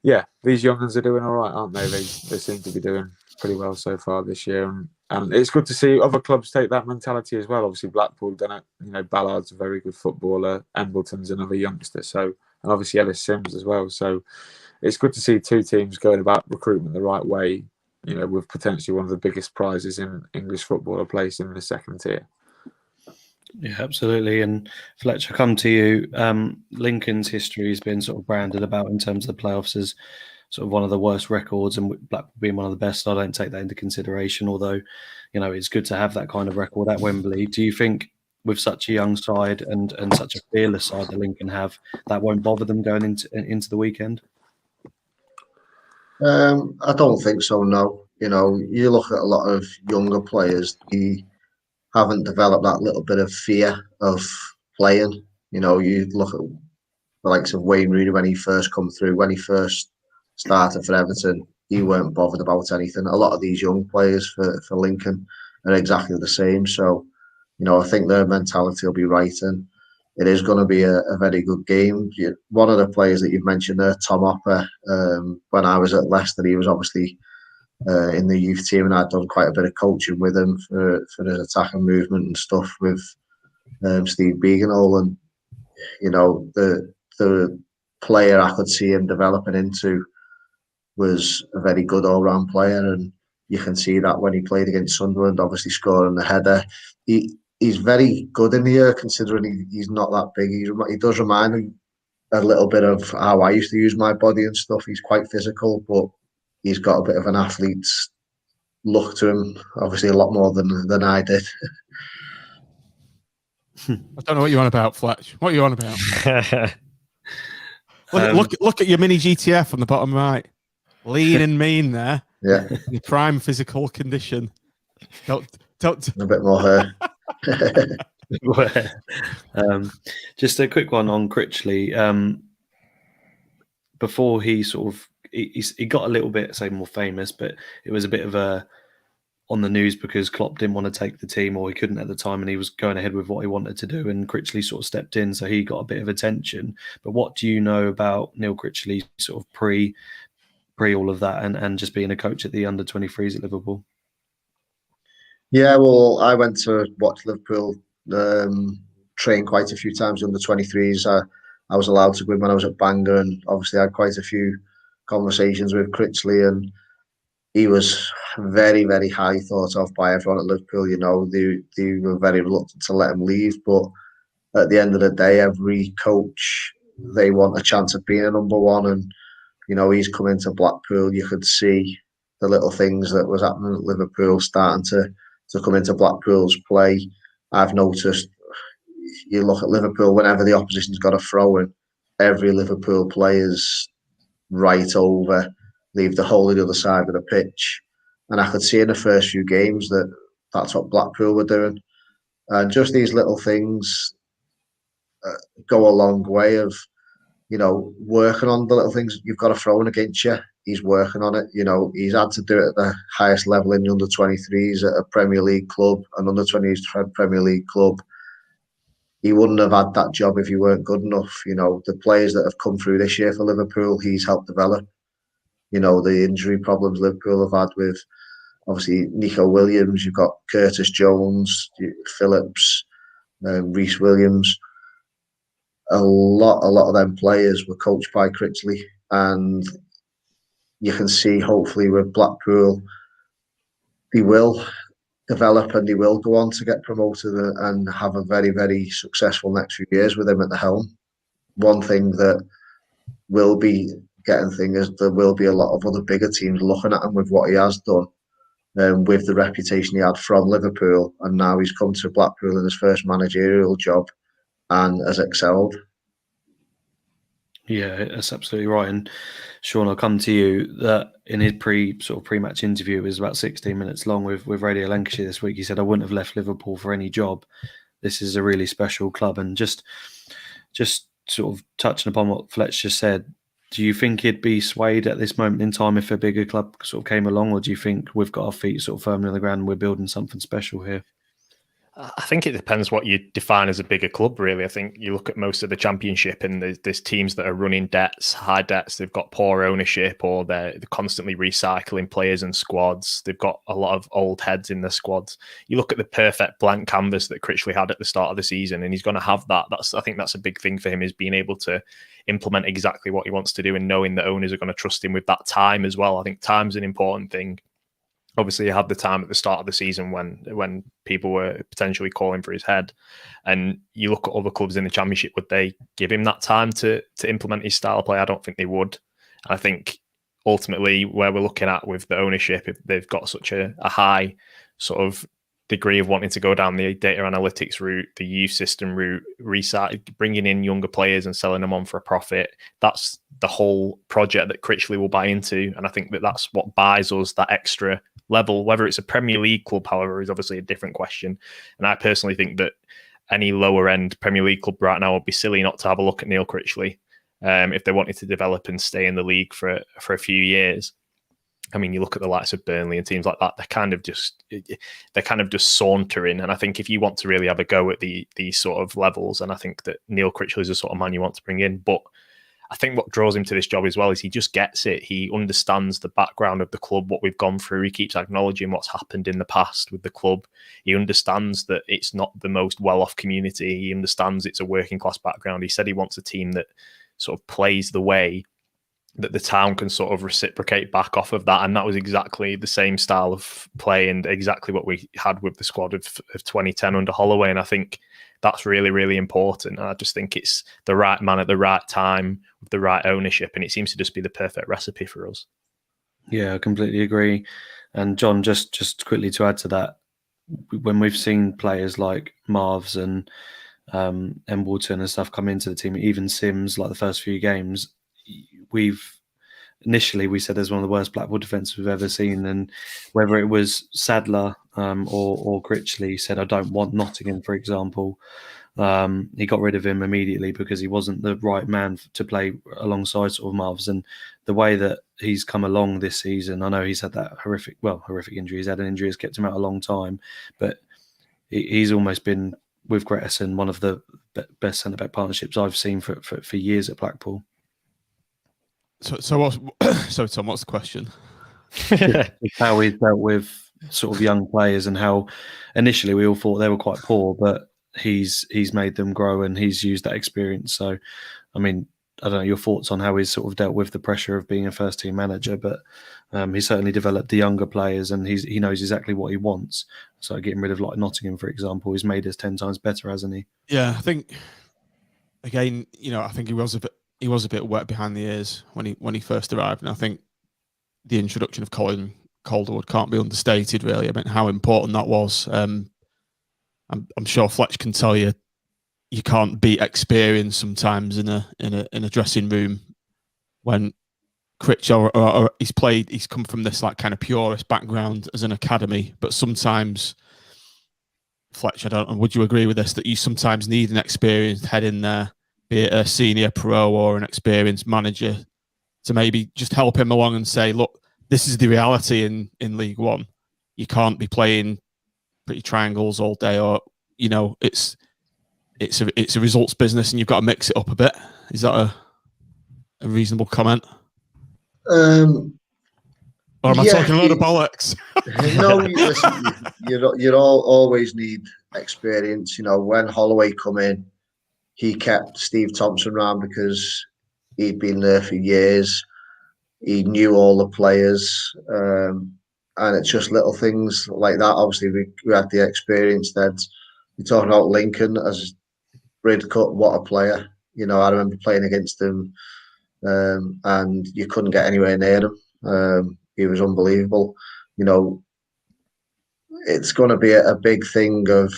yeah, these young ones are doing all right, aren't they? They seem to be doing pretty well so far this year, and it's good to see other clubs take that mentality as well. Obviously, Blackpool done it. You know, Ballard's a very good footballer. Embleton's another youngster. So, and obviously Ellis Sims as well. So, it's good to see two teams going about recruitment the right way. You know, with potentially one of the biggest prizes in English football, a place in the second tier. Yeah, absolutely. And Fletch, I come to you. Lincoln's history has been sort of branded about in terms of the playoffs as sort of one of the worst records, and Blackpool being one of the best. I don't take that into consideration, although, you know, it's good to have that kind of record at Wembley. Do you think with such a young side and such a fearless side that Lincoln have, that won't bother them going into the weekend? I don't think so, no. You know, you look at a lot of younger players, they haven't developed that little bit of fear of playing. You know, you look at the likes of Wayne Rooney when he first come through, when he first started for Everton, he weren't bothered about anything. A lot of these young players for Lincoln are exactly the same. So, you know, I think their mentality will be right, and it is going to be a very good game. One of the players that you've mentioned there, Tom Hopper, when I was at Leicester, he was obviously in the youth team, and I'd done quite a bit of coaching with him for his attacking movement and stuff with Steve Beagnall, and you know, the player I could see him developing into was a very good all-round player, and you can see that when he played against Sunderland, obviously scoring the header. He's very good in the air, considering he's not that big. He does remind me a little bit of how I used to use my body and stuff. He's quite physical, but he's got a bit of an athlete's look to him. Obviously, a lot more than I did. I don't know what you're on about, Fletch. What are you on about? Look at your mini GTF on the bottom right. Lean and mean there. Yeah. Your prime physical condition. Don't. A bit more hair. Just a quick one on Critchley. Before he sort of he got a little bit, say, more famous, but it was a bit of a on the news because Klopp didn't want to take the team, or he couldn't at the time, and he was going ahead with what he wanted to do, and Critchley sort of stepped in, so he got a bit of attention. But what do you know about Neil Critchley sort of pre all of that, and just being a coach at the under-23s at Liverpool? Yeah, well, I went to watch Liverpool train quite a few times under 23s. I was allowed to go in when I was at Bangor, and obviously I had quite a few conversations with Critchley, and he was very, very highly thought of by everyone at Liverpool. You know, they were very reluctant to let him leave, but at the end of the day, every coach, they want a chance of being a number one, and you know, he's come into Blackpool. You could see the little things that was happening at Liverpool starting to come into Blackpool's play. I've noticed, you look at Liverpool, whenever the opposition's got a throw in, every Liverpool player's right over, leave the hole on the other side of the pitch. And I could see in the first few games that that's what Blackpool were doing. And just these little things go a long way of, you know, working on the little things. You've got a throw in against you. He's working on it. You know, he's had to do it at the highest level in the under-23s at a Premier League club, an under-20s Premier League club. He wouldn't have had that job if he weren't good enough. You know, the players that have come through this year for Liverpool, he's helped develop. You know, the injury problems Liverpool have had with, obviously, Nico Williams, you've got Curtis Jones, Phillips, Reece Williams. A lot of them players were coached by Critchley, and you can see, hopefully, with Blackpool, they will develop and they will go on to get promoted and have a very, very successful next few years with him at the helm. One thing that will be getting thing is there will be a lot of other bigger teams looking at him with what he has done, with the reputation he had from Liverpool, and now he's come to Blackpool in his first managerial job and has excelled. Yeah, that's absolutely right. And Sean, I'll come to you. That in his pre-match interview, it was about 16 minutes long with Radio Lancashire this week. He said, "I wouldn't have left Liverpool for any job. This is a really special club." And just sort of touching upon what Fletch just said, do you think he'd be swayed at this moment in time if a bigger club sort of came along, or do you think we've got our feet sort of firmly on the ground and we're building something special here? I think it depends what you define as a bigger club, really. I think you look at most of the Championship and there's teams that are running debts, high debts. They've got poor ownership, or they're constantly recycling players and squads. They've got a lot of old heads in their squads. You look at the perfect blank canvas that Critchley had at the start of the season, and he's going to have that. I think that's a big thing for him, is being able to implement exactly what he wants to do and knowing that owners are going to trust him with that time as well. I think time's an important thing. Obviously, he had the time at the start of the season when people were potentially calling for his head. And you look at other clubs in the Championship, would they give him that time to implement his style of play? I don't think they would. And I think ultimately where we're looking at with the ownership, if they've got such a high sort of degree of wanting to go down the data analytics route, the youth system route, bringing in younger players and selling them on for a profit, that's the whole project that Critchley will buy into. And I think that that's what buys us that extra level. Whether it's a Premier League club, however, is obviously a different question. And I personally think that any lower end Premier League club right now would be silly not to have a look at Neil Critchley if they wanted to develop and stay in the league for a few years. I mean, you look at the likes of Burnley and teams like that, they're kind of just sauntering. And I think if you want to really have a go at these sort of levels, and I think that Neil Critchley is the sort of man you want to bring in. But I think what draws him to this job as well is he just gets it. He understands the background of the club, what we've gone through. He keeps acknowledging what's happened in the past with the club. He understands that it's not the most well-off community. He understands it's a working class background. He said he wants a team that sort of plays the way that the town can sort of reciprocate back off of that. And that was exactly the same style of play and exactly what we had with the squad of 2010 under Holloway. And I think that's really, really important. And I just think it's the right man at the right time with the right ownership. And it seems to just be the perfect recipe for us. Yeah, I completely agree. And John, just quickly to add to that, when we've seen players like Marvs and Embleton and stuff come into the team, even Sims, like the first few games, initially we said there's one of the worst Blackpool defences we've ever seen, and whether it was Sadler or Critchley said I don't want Nottingham, for example, he got rid of him immediately because he wasn't the right man to play alongside sort of Marvs. And the way that he's come along this season, I know he's had that horrific injury. He's had an injury that's kept him out a long time, but he's almost been, with Gretterson, one of the best centre-back partnerships I've seen for years at Blackpool. So Tom, what's the question? How he's dealt with sort of young players and how initially we all thought they were quite poor, but he's made them grow and he's used that experience. So, I mean, I don't know your thoughts on how he's sort of dealt with the pressure of being a first team manager, but he's certainly developed the younger players and he knows exactly what he wants. So getting rid of like Nottingham, for example, he's made us 10 times better, hasn't he? Yeah, I think again, I think he was a bit wet behind the ears when he first arrived, and I think the introduction of Colin Calderwood can't be understated, really. I mean, how important that was. I'm sure Fletch can tell you can't beat experience sometimes in a dressing room. When Critch or he's come from this like kind of purist background as an academy, but sometimes Fletch, I don't know, would you agree with this, that you sometimes need an experienced head in there, be it a senior pro or an experienced manager, to maybe just help him along and say, look, this is the reality in League One. You can't be playing pretty triangles all day, or it's a results business and you've got to mix it up a bit. Is that a reasonable comment? Or am I talking a load of bollocks? No, listen, you always need experience. When Holloway come in, he kept Steve Thompson around because he'd been there for years. He knew all the players, and it's just little things like that. Obviously, we had the experience. Then you're talking about Lincoln as Bridcut, what a player! I remember playing against him, and you couldn't get anywhere near him. He was unbelievable. It's going to be a big thing of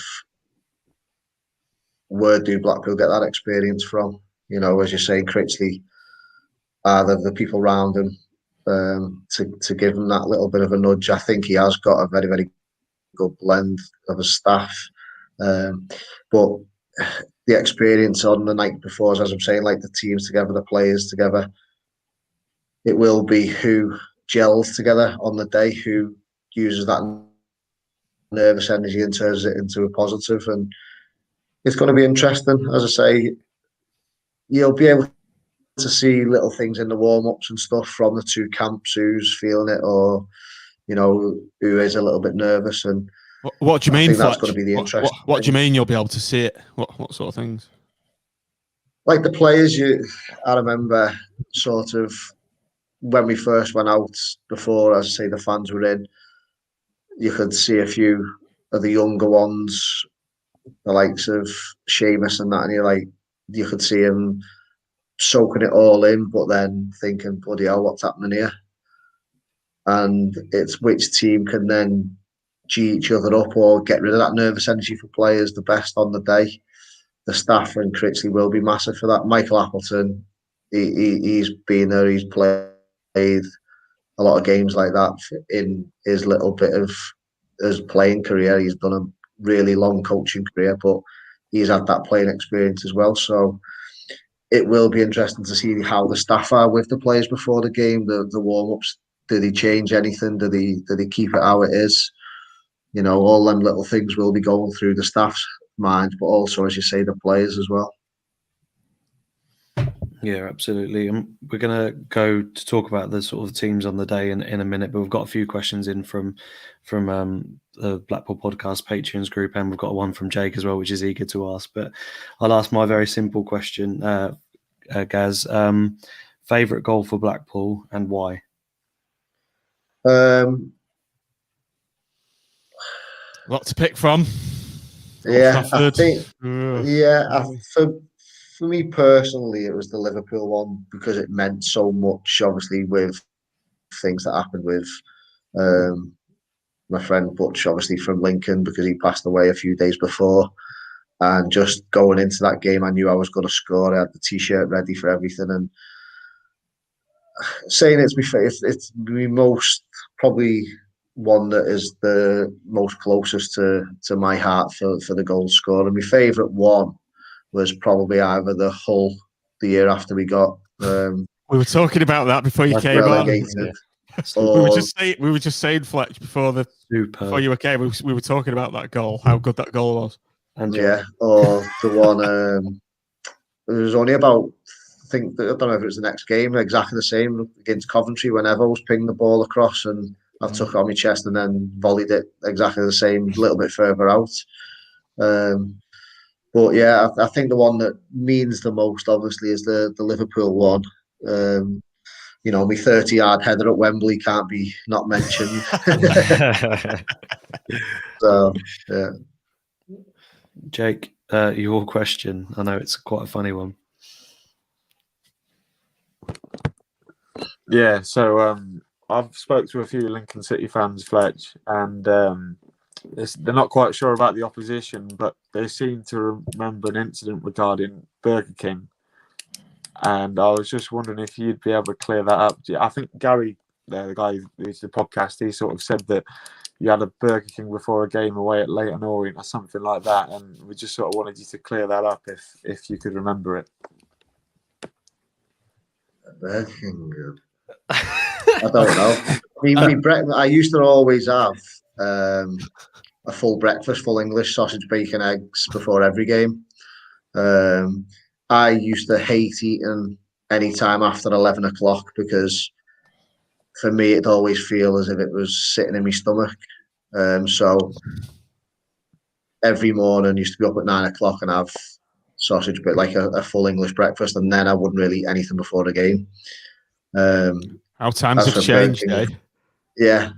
where do Blackpool get that experience from? As you're saying, Critchley are the people around him to give him that little bit of a nudge. I think he has got a very, very good blend of a staff. But the experience on the night before, as I'm saying, like the teams together, the players together, it will be who gels together on the day, who uses that nervous energy and turns it into a positive. And it's going to be interesting. As I say, you'll be able to see little things in the warm-ups and stuff from the two camps, who's feeling it or, who is a little bit nervous. And what do you mean, I think Fletch? that's going to be the interesting what do you mean you'll be able to see it? What sort of things? Like the players, I remember sort of when we first went out before, as I say, the fans were in, you could see a few of the younger ones, the likes of Seamus and that, and you could see him soaking it all in, but then thinking, bloody hell, what's happening here? And it's which team can then G each other up or get rid of that nervous energy for players the best on the day. The staff and Critchley will be massive for that. Michael Appleton, he's been there, he's played a lot of games like that in his little bit of his playing career. He's done a really long coaching career, but he's had that playing experience as well. So it will be interesting to see how the staff are with the players before the game, the warm-ups. Do they change anything? Do they keep it how it is? All them little things will be going through the staff's mind, but also, as you say, the players as well. Yeah, absolutely. And we're going to go to talk about the sort of teams on the day in a minute, but we've got a few questions in from the Blackpool Podcast Patreons group, and we've got one from Jake as well, which is eager to ask. But I'll ask my very simple question, Gaz. Favourite goal for Blackpool and why? Lot to pick from. Yeah, I think. For me personally, it was the Liverpool one because it meant so much. Obviously, with things that happened with my friend Butch, obviously from Lincoln, because he passed away a few days before, and just going into that game, I knew I was going to score. I had the T-shirt ready for everything, and saying it's my most probably one that is the most closest to my heart for the goal scorer. And my favourite one was probably either the Hull the year after we got. We were talking about that before you came relegated. on. Yeah. We were just saying, Fletch, before you came. We were talking about that goal, how good that goal was. And or the one. It was only about. I don't know if it was the next game, exactly the same against Coventry when Evo was pinged the ball across and I took it on my chest and then volleyed it exactly the same, a little bit further out. But yeah, I think the one that means the most, obviously, is the Liverpool one. My 30-yard header at Wembley can't be not mentioned. So, yeah. Jake, your question. I know it's quite a funny one. Yeah, so I've spoke to a few Lincoln City fans, Fletch, and they're not quite sure about the opposition, but they seem to remember an incident regarding Burger King. And I was just wondering if you'd be able to clear that up. I think Gary, the guy who's the podcast, he sort of said that you had a Burger King before a game away at Leyton Orient or something like that, and we just sort of wanted you to clear that up if you could remember it. Burger King. I don't know. I used to always have a full breakfast, full English, sausage, bacon, eggs before every game. I used to hate eating any time after 11 o'clock because for me it'd always feel as if it was sitting in my stomach. So every morning I used to be up at 9 o'clock and have sausage, but like a full English breakfast, and then I wouldn't really eat anything before the game. How times have changed, eh? Yeah.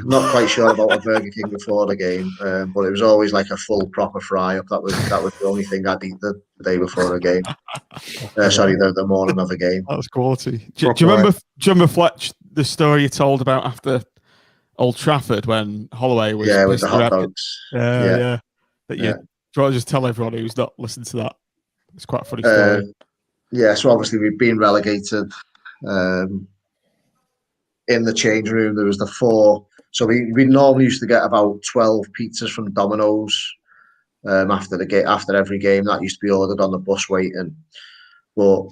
Not quite sure about a Burger King before the game, but it was always like a full proper fry up. That was the only thing I'd eat the day before the game. The morning of the game. That was quality. Do you remember Fletch, the story you told about after Old Trafford when Holloway was with the hot dogs? Yeah. Do you want to just tell everyone who's not listened to that? It's quite a funny story. So obviously we've been relegated. In the change room, there was the 4. So we normally used to get about 12 pizzas from Domino's after every game. That used to be ordered on the bus waiting. But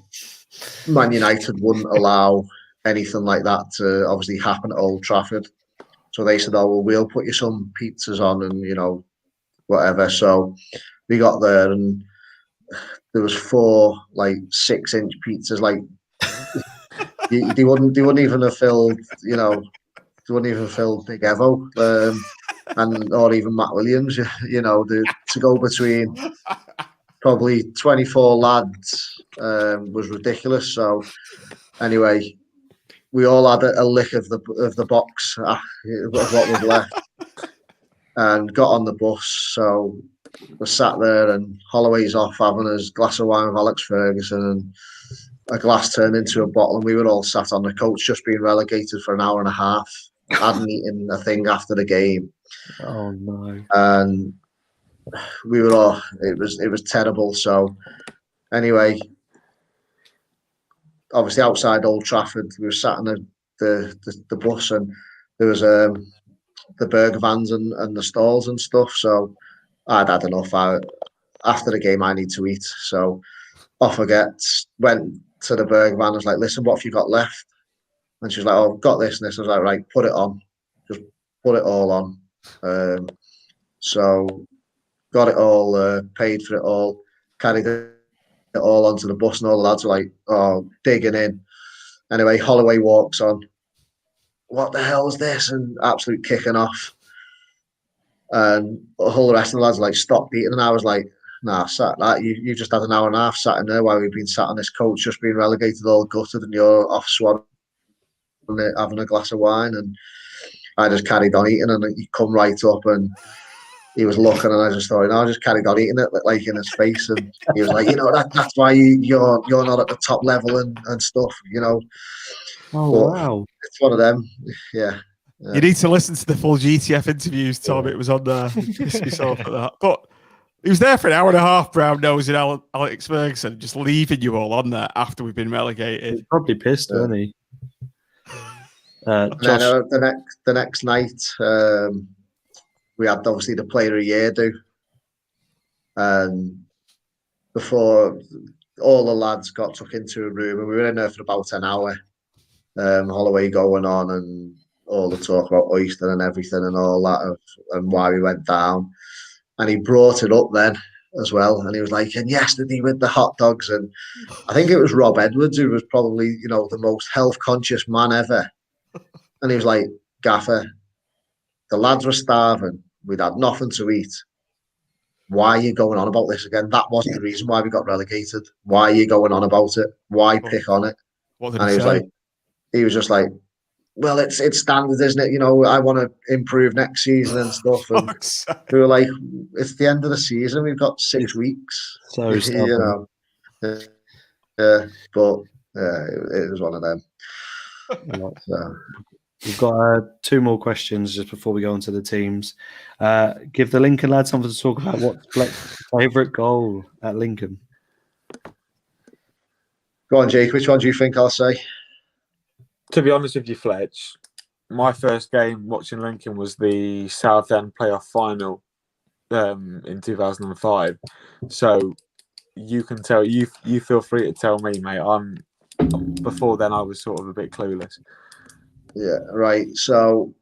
Man United wouldn't allow anything like that to obviously happen at Old Trafford. So they said, "Oh well, we'll put you some pizzas on and whatever." So we got there and there was 4 like 6-inch pizzas. Like they wouldn't even have filled they wouldn't even fill Big Evo, and or even Matt Williams. To go between probably 24 lads was ridiculous. So anyway, we all had a lick of the box of what was left, and got on the bus. So we sat there, and Holloway's off having his glass of wine with Alex Ferguson, and a glass turned into a bottle, and we were all sat on the coach, just being relegated for an hour and a half. Hadn't eaten a thing after the game. Oh no! And we were all. It was terrible. So anyway, obviously outside Old Trafford, we were sat in the bus, and there was the burger vans and the stalls and stuff. So I'd had enough. After the game, I need to eat. So off I get. Went to the burger van. I was like, "Listen, what have you got left?" And she was like, "Oh, I've got this and this." I was like, "Right, put it on. Just put it all on." So got it all, paid for it all, carried it all onto the bus, and all the lads were like, "Oh, digging in." Anyway, Holloway walks on. "What the hell is this?" And absolute kicking off. And the whole rest of the lads were like, "Stop eating." And I was like, "Nah, sat that you just had an hour and a half sat in there while we've been sat on this coach, just being relegated, all gutted, and you're off swan having a glass of wine." And I just carried on eating, and he come right up and he was looking, and I just thought, I just carried on eating it like in his face, and he was like, that's why you're not at the top level and stuff, Oh But wow! it's one of them, yeah. You need to listen to the full GTF interviews, Tom. It was on there. Piss myself at that. But he was there for an hour and a half, brown nosing Alex Ferguson, just leaving you all on there after we've been relegated. He's probably pissed, wasn't he? And Josh, then the next night, we had obviously the Player of the Year do, and before all the lads got took into a room, and we were in there for about an hour. Holloway going on and all the talk about Oyster and everything and all that and why we went down, and he brought it up then as well, and he was like, "And yesterday with the hot dogs," and I think it was Rob Edwards, who was probably the most health conscious man ever, and he was like, "Gaffer, the lads were starving, we'd had nothing to eat. Why are you going on about this again? That wasn't the reason why we got relegated. Why are you going on about it? Why pick on it?" What did And he say? he was just like, "Well, it's standard, isn't it? I want to improve next season and stuff." And we were like, "It's the end of the season. We've got 6 weeks." so stubborn. But it was one of them. So. We've got 2 more questions just before we go on to the teams. Give the Lincoln lads something to talk about. What's Fletch's favourite goal at Lincoln? Go on, Jake. Which one do you think I'll say? To be honest with you, Fletch, my first game watching Lincoln was the Southend playoff final in 2005. So you can tell, you feel free to tell me, mate. Before then, I was sort of a bit clueless. Yeah, right. So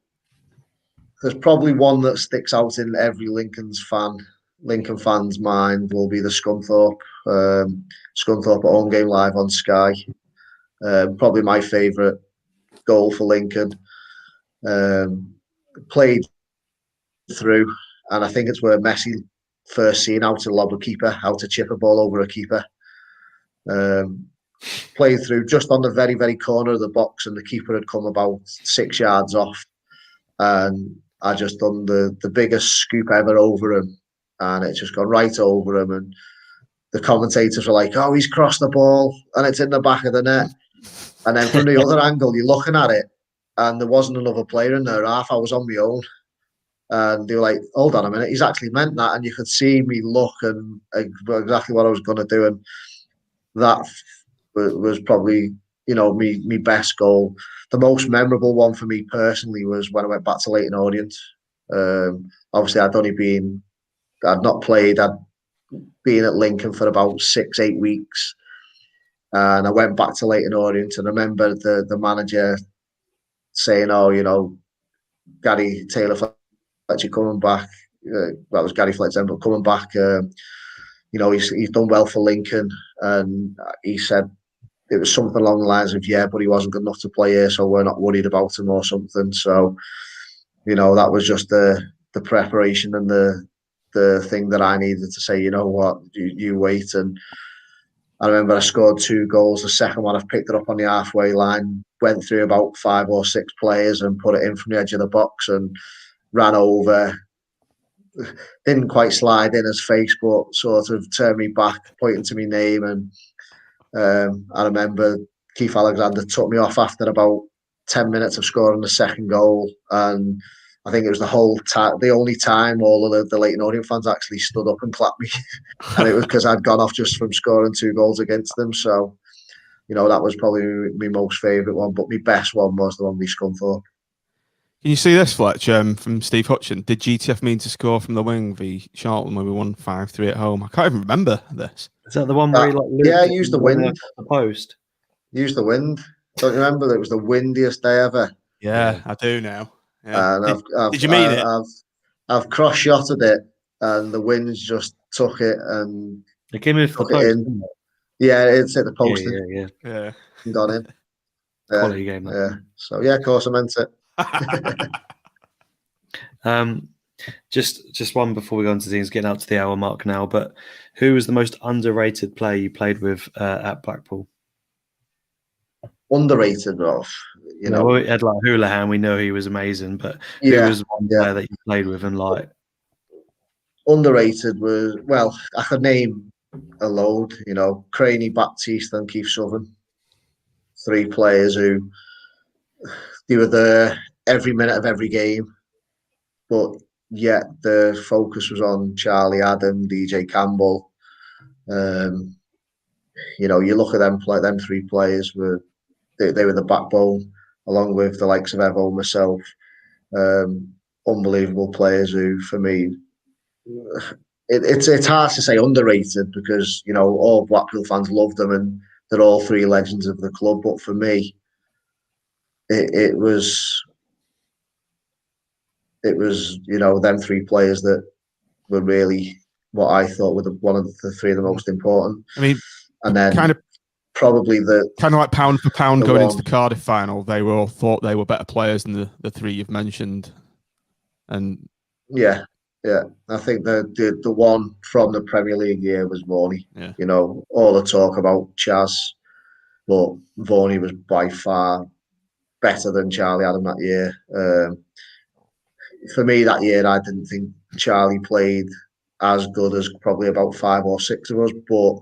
there's probably one that sticks out in every Lincoln fan's mind will be the Scunthorpe at home game live on Sky. Probably my favourite goal for Lincoln. Played through, and I think it's where Messi first seen how to lob a keeper, how to chip a ball over a keeper. Played through just on the very, very corner of the box, and the keeper had come about 6 yards off, and I just done the biggest scoop ever over him, and it's just gone right over him. And the commentators were like, "Oh, he's crossed the ball, and it's in the back of the net." And then from the other angle, you're looking at it, and there wasn't another player in there. I was on my own, and they were like, "Hold on a minute, he's actually meant that." And you could see me look and exactly what I was going to do, and that was probably me best goal. The most memorable one for me personally was when I went back to Leyton Orient. Obviously I'd not played, I'd been at Lincoln for about 6-8 weeks, and I went back to Leyton Orient, and I remember the manager saying, "Oh, Gary Taylor-Fletcher coming back. That was Gary Fletcher, but coming back, he's done well for Lincoln, and he said it was something along the lines of, yeah, but he wasn't good enough to play here, so we're not worried about him or something. So, that was just the preparation and the thing that I needed to say, you know what, you wait. And I remember I scored 2 goals. The second one, I've picked it up on the halfway line, went through about 5 or 6 players and put it in from the edge of the box and ran over. Didn't quite slide in his face, but sort of turned me back, pointing to my name. And I remember Keith Alexander took me off after about 10 minutes of scoring the second goal. And I think it was the only time all of the Leyton Orient fans actually stood up and clapped me. And it was because I'd gone off just from scoring 2 goals against them. So, that was probably my most favourite one. But my best one was the one we Scunthorpe. Can you see this, Fletch, from Steve Hutchin? Did GTF mean to score from the wing v Charlton when we won 5-3 at home? I can't even remember this. Is that the one where he used the wind. The post. Used the wind. Don't you remember? It was the windiest day ever. Yeah. I do now. Yeah. And did you mean it? I've cross-shotted it, and the winds just took it and it came in for the post. Didn't it? Yeah, it's hit the post. Yeah. And gone in. Quality game. Yeah. So of course I meant it. Just one before we go on to things, getting out to the hour mark now. But who was the most underrated player you played with at Blackpool? Underrated, Rolf. We had like Houlihan. We know he was amazing, but who was one player that you played with and like? Underrated was, well, I could name a load. Craney, Baptiste, and Keith Southern. 3 players who they were there every minute of every game, but yet the focus was on Charlie Adam, DJ Campbell. You look at them 3 players they were the backbone, along with the likes of Evo, myself. Unbelievable players who, for me, it's hard to say underrated because all Blackpool fans loved them and they're all 3 legends of the club. But for me, it was them 3 players that were really what I thought were one of the 3 of the most important. I mean, and then kind of probably like pound for pound going into the Cardiff final, they were all thought they were better players than the 3 you've mentioned. And yeah, I think the one from the Premier League year was Vaughan. Yeah. All the talk about Chaz, but Vaughan was by far better than Charlie Adam that year. For me that year, I didn't think Charlie played as good as probably about 5 or 6 of us, but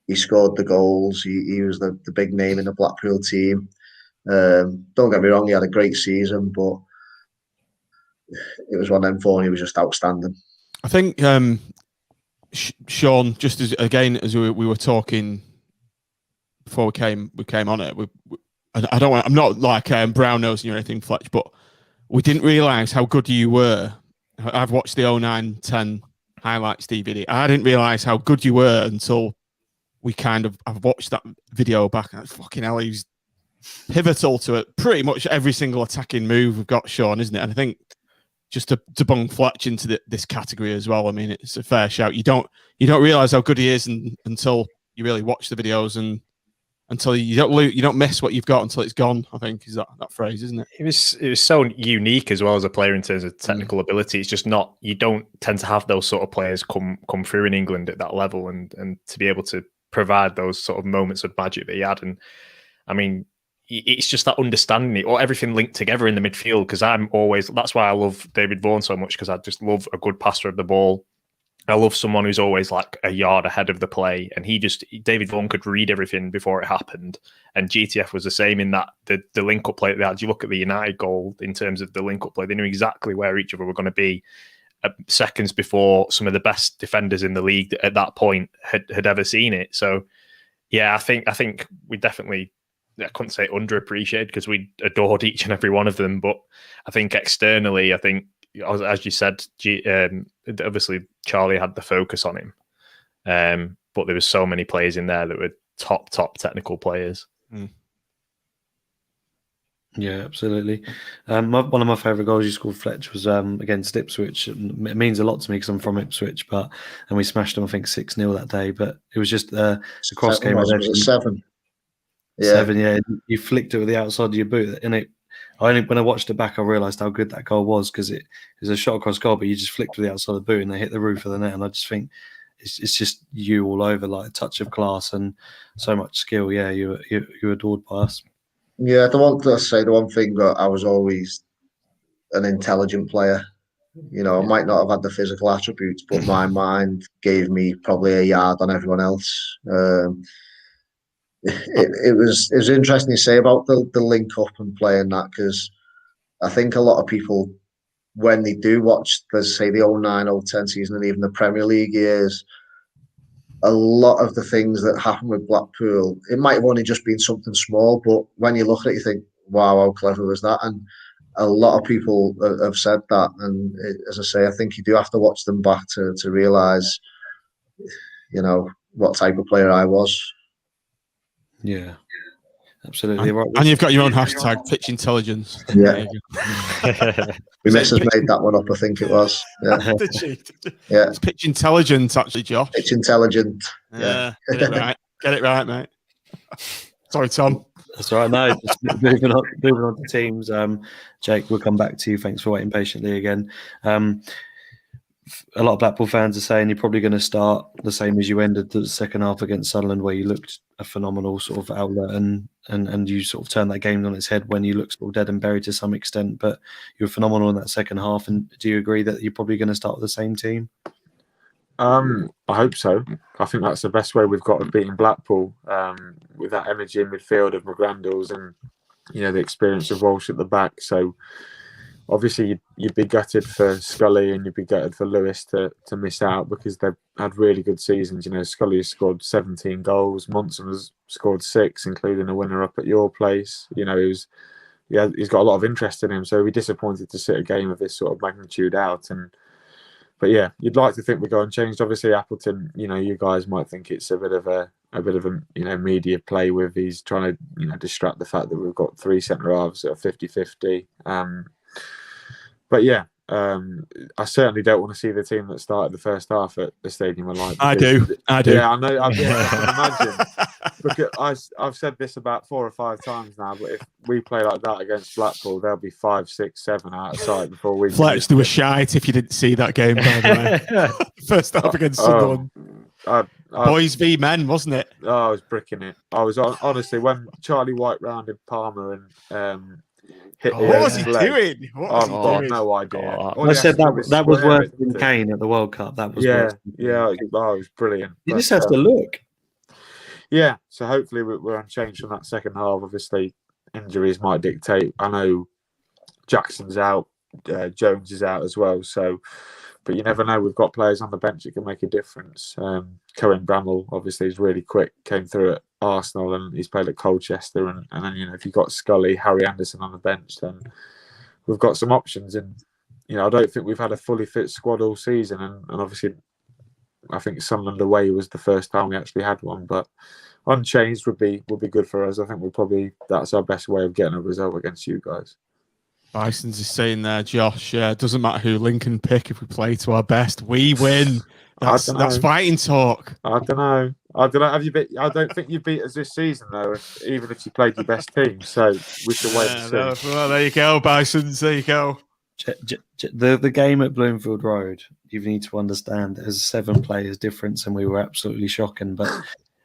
he scored the goals. He was the big name in the Blackpool team. Don't get me wrong, he had a great season, but it was one of them for him. He was just outstanding. I think Sean, just as we were talking before we came on it. I'm not like brown nosing or anything, Fletch, but we didn't realise how good you were. I've watched the 09-10 highlights DVD. I didn't realise how good you were until I've watched that video back. And fucking hell, he's pivotal to it. Pretty much every single attacking move we've got, Sean, isn't it? And I think just to bung Fletch into this category as well. I mean, it's a fair shout. You don't realise how good he is until you really watch the videos and until you don't miss what you've got until it's gone. I think is that phrase, isn't it? It was so unique as well as a player in terms of technical ability. It's just not, you don't tend to have those sort of players come through in England at that level, and to be able to provide those sort of moments of magic that he had. And I mean, it's just that understanding or everything linked together in the midfield. Because that's why I love David Vaughan so much, because I just love a good passer of the ball. I love someone who's always like a yard ahead of the play, and David Vaughan could read everything before it happened. And GTF was the same in that the link-up play that they had. You look at the United goal in terms of the link-up play, they knew exactly where each other were going to be seconds before some of the best defenders in the league at that point had ever seen it. So, yeah, I think we definitely, I couldn't say underappreciated because we adored each and every one of them, but I think externally, as you said, obviously Charlie had the focus on him, but there were so many players in there that were top technical players. Yeah, absolutely. One of my favourite goals you scored, Fletch, was against Ipswich. It means a lot to me because I'm from Ipswich, and we smashed them, I think, 6-0 that day. But it was just the cross game. Was it 7? Yeah. 7, yeah. You flicked it with the outside of your boot, and when I watched it back, I realised how good that goal was because it was a shot across goal, but you just flicked with the outside of the boot and they hit the roof of the net. And I just think it's just you all over, like a touch of class and so much skill. Yeah, you adored by us. Yeah, the one thing that I was always an intelligent player. I might not have had the physical attributes, but my mind gave me probably a yard on everyone else. It was interesting to say about the link up and playing that, because I think a lot of people, when they do watch, let's say, the 09-010 season and even the Premier League years, a lot of the things that happened with Blackpool, it might have only just been something small, but when you look at it, you think, wow, how clever was that? And a lot of people have said that. And as I say, I think you do have to watch them back to realise, what type of player I was. Yeah, absolutely. And you've got your own hashtag, pitch intelligence. Yeah. We must have made that one up, I think it was. Yeah. Did she? Yeah. It's pitch intelligence, actually, Josh. Pitch intelligent. Yeah. Get it right. Get it right, mate. Sorry, Tom. That's all right. No, just moving on to teams. Jake, we'll come back to you. Thanks for waiting patiently again. A lot of Blackpool fans are saying you're probably going to start the same as you ended the second half against Sunderland, where you looked a phenomenal sort of outlet and you sort of turned that game on its head when you looked sort of dead and buried to some extent. But you were phenomenal in that second half. And do you agree that you're probably going to start with the same team? I hope so. I think that's the best way we've got of beating Blackpool, with that energy in midfield of McGrandles and the experience of Walsh at the back. So obviously you'd be gutted for Scully and you'd be gutted for Lewis to miss out, because they've had really good seasons. Scully has scored 17 goals, Monson has scored 6, including a winner up at your place. He's got a lot of interest in him, so we're disappointed to sit a game of this sort of magnitude out. But yeah, you'd like to think we're going changed. Obviously, Appleton, you guys might think it's a bit of a media play with he's trying to distract the fact that we've got 3 centre halves that are 50-50. But yeah, I certainly don't want to see the team that started the first half at the stadium alive. I do. Yeah, I know. I can imagine. Because I've said this about 4 or 5 times now, but if we play like that against Blackpool, there'll be 5, 6, 7 out of sight before we. Fletch, there was shite if you didn't see that game, by the way. First half against Sunderland. Boys v men, wasn't it? I was bricking it. I was honestly, when Charlie White rounded Palmer and hit the what was he leg, doing? I've got no idea. I said that was worse than Kean at the World Cup. That was worse. Yeah, it was brilliant. You just have to look. Yeah, so hopefully we're unchanged from that second half. Obviously, injuries might dictate. I know Jackson's out, Jones is out as well. So, but you never know. We've got players on the bench that can make a difference. Cohen Bramall obviously is really quick. Came through at Arsenal and he's played at Colchester. And then if you've got Scully, Harry Anderson on the bench, then we've got some options. And I don't think we've had a fully fit squad all season. And obviously, I think Sunderland away was the first time we actually had one, but unchanged would be good for us. I think that's our best way of getting a result against you guys. Bison's is saying there, Josh, doesn't matter who Lincoln pick, if we play to our best, we win. That's fighting talk. I don't know. I don't think you beat us this season though, even if you played your best team. So we should wait and see. Well, there you go, Bisons. There you go. The game at Bloomfield Road, you need to understand there's 7 players difference, and we were absolutely shocking. But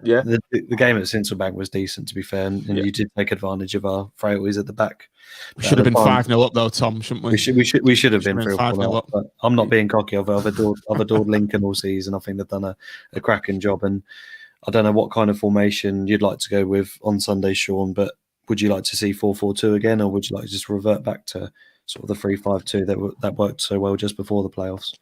yeah, the game at Sincilbank was decent, to be fair, and you did take advantage of our frailties at the back. We should have been 5-0 up though, Tom, shouldn't we? We should have been 3 or 4 up. But I'm not Yeah. being cocky. I've adored Lincoln all season. I think they've done a cracking job, and I don't know what kind of formation you'd like to go with on Sunday, Sean. But would you like to see 4-4-2 again, or would you like to just revert back to sort of the 3-5-2 that worked so well just before the playoffs?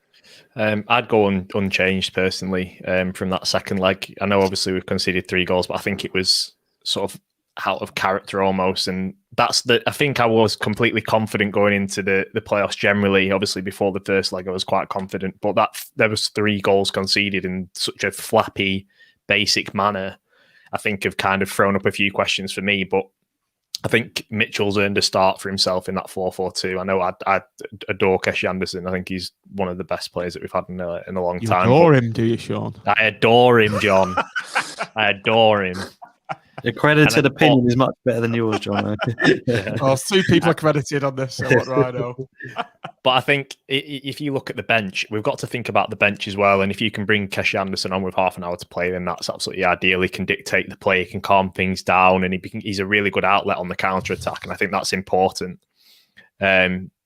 I'd go unchanged personally from that second leg. I know obviously we've conceded 3 goals, but I think it was sort of out of character almost. And I think I was completely confident going into the playoffs generally. Obviously before the first leg I was quite confident, but there was 3 goals conceded in such a flappy, basic manner, I think have kind of thrown up a few questions for me. But I think Mitchell's earned a start for himself in that 4-4-2. I know I adore Keshi Anderson. I think he's one of the best players that we've had in a long time. You adore him, do you, Sean? I adore him, John. I adore him. Accredited opinion is much better than yours, John. Well, 2 people accredited on this, so what do I know? But I think if you look at the bench, we've got to think about the bench as well. And if you can bring Keshi Anderson on with half an hour to play, then that's absolutely ideal. He can dictate the play, he can calm things down, and he's a really good outlet on the counter attack. And I think that's important.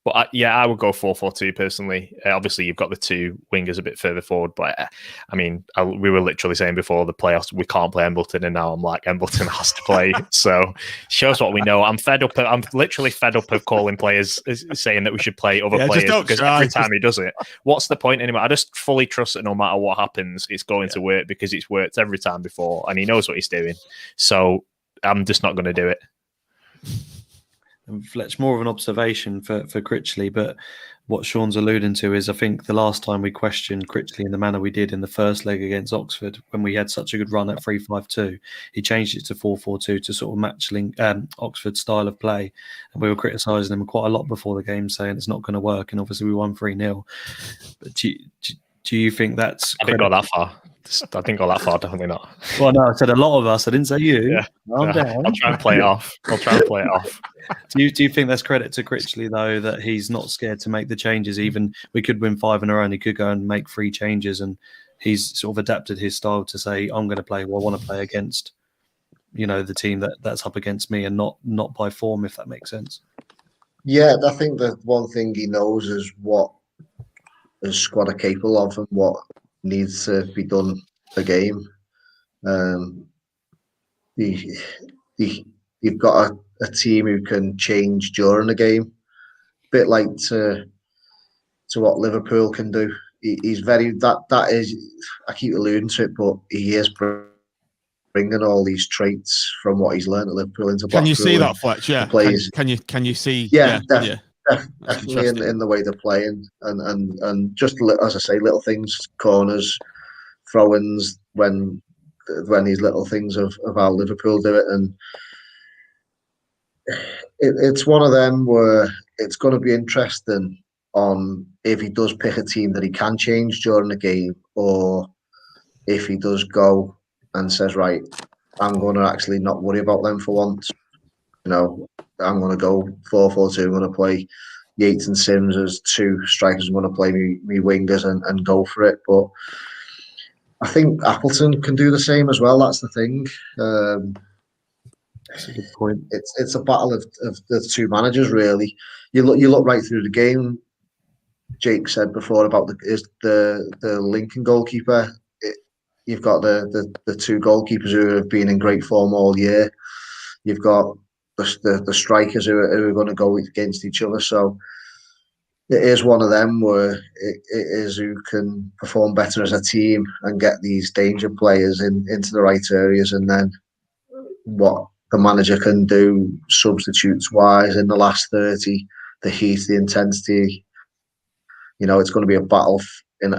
But I would go 4-4-2 personally. Obviously, you've got the 2 wingers a bit further forward. But I mean, we were literally saying before the playoffs, we can't play Embleton. And now I'm like, Embleton has to play. So shows what we know. I'm fed up. I'm literally fed up of calling players saying that we should play other players because every time he does it, what's the point anymore? I just fully trust that no matter what happens, it's going to work because it's worked every time before and he knows what he's doing. So I'm just not going to do it. And Fletch, more of an observation for Critchley, but what Sean's alluding to is I think the last time we questioned Critchley in the manner we did in the first leg against Oxford, when we had such a good run at 3-5-2, he changed it to 4-4-2 to sort of match Oxford's style of play. And we were criticising him quite a lot before the game, saying it's not going to work. And obviously we won 3-0. But do you think that's... I didn't go that far. I didn't go that far, definitely not. Well, no, I said a lot of us. I didn't say you. Yeah. I'll try and play it off. Do you think that's credit to Critchley, though, that he's not scared to make the changes? Even we could win 5 in a row and he could go and make 3 changes, and he's sort of adapted his style to say, I'm going to play what I want to play against, the team that's up against me, and not by form, if that makes sense. Yeah, I think that one thing he knows is what his squad are capable of and what needs to be done per game. You've got a team who can change during the game, a bit like to what Liverpool can do. He's very that is. I keep alluding to it, but he is bringing all these traits from what he's learned at Liverpool into Blackpool. Can you see that, Fletch? Yeah. Can you see? Yeah. Definitely in the way they're playing, and just as I say, little things, corners, throw-ins, when these little things of how Liverpool do it, and it's one of them where it's going to be interesting on if he does pick a team that he can change during the game, or if he does go and says, right, I'm going to actually not worry about them for once. I'm going to go 4-4-2. I'm going to play Yates and Sims as 2 strikers. I'm going to play me wingers and go for it. But I think Appleton can do the same as well. That's the thing. That's a good point. It's a battle of the 2 managers, really. You look right through the game. Jake said before about the Lincoln goalkeeper. You've got the 2 goalkeepers who have been in great form all year. You've got the strikers who are going to go against each other. So it is one of them where it is who can perform better as a team and get these danger players into the right areas, and then what the manager can do substitutes wise in the last 30, the heat, the intensity. It's going to be a battle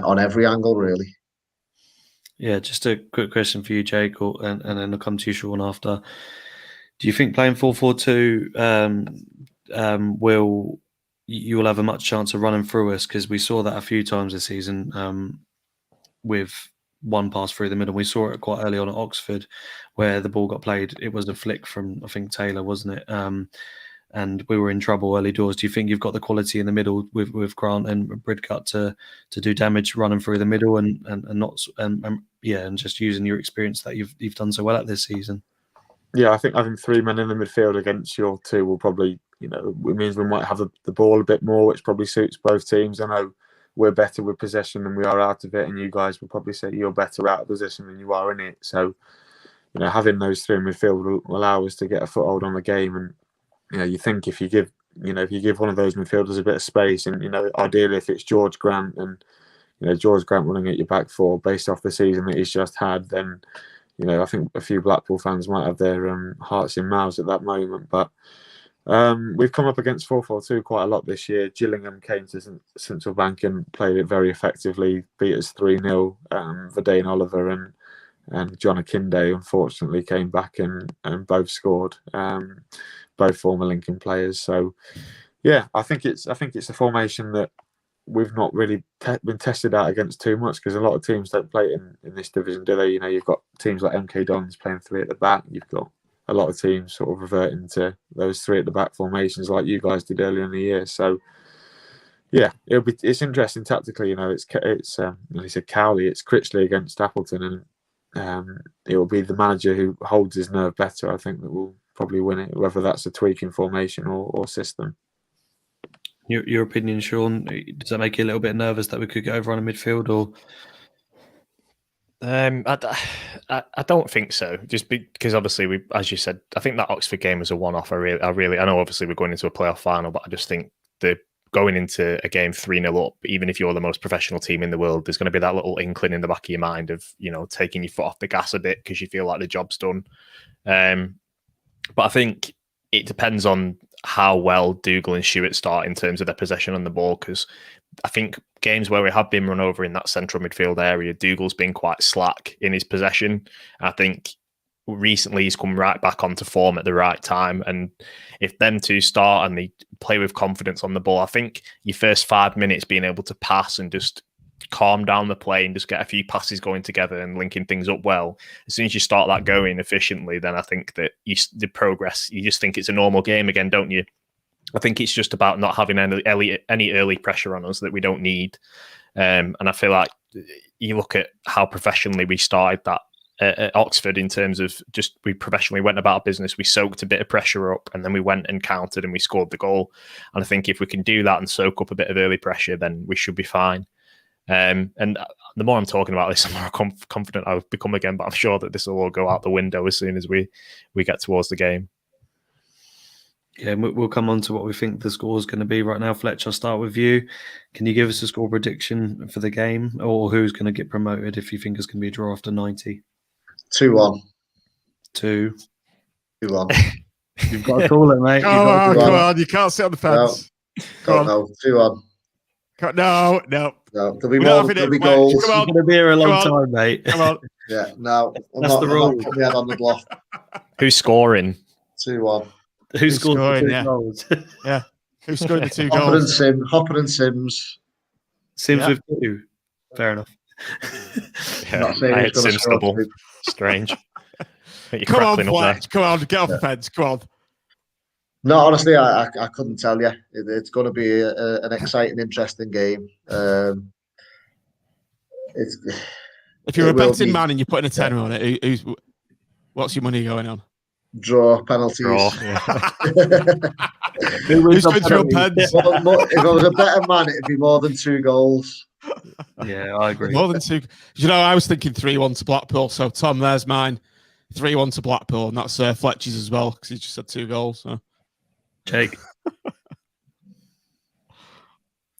on every angle, really. Yeah, just a quick question for you, Jake, and then I'll come to you, Sean, after. Do you think playing 4-4-2 you will have a much chance of running through us? Because we saw that a few times this season with one pass through the middle. We saw it quite early on at Oxford where the ball got played. It was a flick from, I think, Taylor, wasn't it? And we were in trouble early doors. Do you think you've got the quality in the middle with Grant and Bridcut to do damage running through the middle and just using your experience that you've done so well at this season? Yeah, I think having 3 men in the midfield against your 2 will probably, it means we might have the ball a bit more, which probably suits both teams. I know we're better with possession than we are out of it, and you guys will probably say you're better out of possession than you are in it. So, having those 3 in midfield will allow us to get a foothold on the game. And, you think if you give one of those midfielders a bit of space, and, ideally if it's George Grant and, George Grant running at your back 4 based off the season that he's just had, then, I think a few Blackpool fans might have their hearts in mouths at that moment. But we've come up against 4-4-2 quite a lot this year. Gillingham came to Central Bank and played it very effectively, beat us 3-0. Verdane Oliver and John Akinde unfortunately came back and both scored. both former Lincoln players. So yeah, I think it's a formation that we've not really been tested out against too much, because a lot of teams don't play it in this division, do they? You know, you've got teams like MK Dons playing 3 at the back. You've got a lot of teams sort of reverting to those 3 at the back formations like you guys did earlier in the year. So yeah, it's interesting tactically. You know, it's he said Cowley, it's Critchley against Appleton, and it will be the manager who holds his nerve better, I think, that will probably win it, whether that's a tweaking formation or system. Your opinion, Sean? Does that make you a little bit nervous that we could get over on a midfield, or? I don't think so. Just because obviously as you said, I think that Oxford game was a one-off. I know obviously we're going into a playoff final, but I just think going into a game 3-0 up, even if you're the most professional team in the world, there's going to be that little inkling in the back of your mind of, you know, taking your foot off the gas a bit because you feel like the job's done. But I think it depends on how well Dougal and Stewart start in terms of their possession on the ball, because I think games where we have been run over in that central midfield area, Dougal's been quite slack in his possession. I think recently he's come right back onto form at the right time, and if them two start and they play with confidence on the ball, I think your first 5 minutes being able to pass and just calm down the play and just get a few passes going together and linking things up well, as soon as you start that going efficiently, then I think that the progress, you just think it's a normal game again, don't you? I think it's just about not having any early pressure on us that we don't need. And I feel like you look at how professionally we started that at Oxford, in terms of just we professionally went about business. We soaked a bit of pressure up, and then we went and countered and we scored the goal. And I think if we can do that and soak up a bit of early pressure, then we should be fine. And the more I'm talking about this, the more confident I've become again. But I'm sure that this will all go out the window as soon as we get towards the game. Yeah, we'll come on to what we think the score is going to be right now. Fletch, I'll start with you. Can you give us a score prediction for the game, or who's going to get promoted if you think it's going to be a draw after 90? 2-1. 2-1. You've got to call it, mate. Come on. You can't sit on the fence. No, 2-1. No. There'll be more. There'll be goals. You're going to be here a long time, mate. Come on. Yeah, no. That's the rule. Put my head on the block. Who's scoring? 2-1. Who scored the 2 goals? Yeah. Who scored the 2 goals? Hopper and Sims. Sims with 2. Fair enough. Yeah, I had Sims double. Strange. Come on, Fletch. Come on, get off the fence. Come on. No, honestly, I couldn't tell you. It's going to be an exciting, interesting game. If you're a betting man and you're putting a tenner on it, what's your money going on? Draw, penalties. Who's going through pens? If I was a better man, it'd be more than 2 goals. Yeah, I agree. More than 2. You know, I was thinking 3-1 to Blackpool. So, Tom, there's mine. 3-1 to Blackpool, and that's Fletcher's as well, because he just had 2 goals. So. Jake.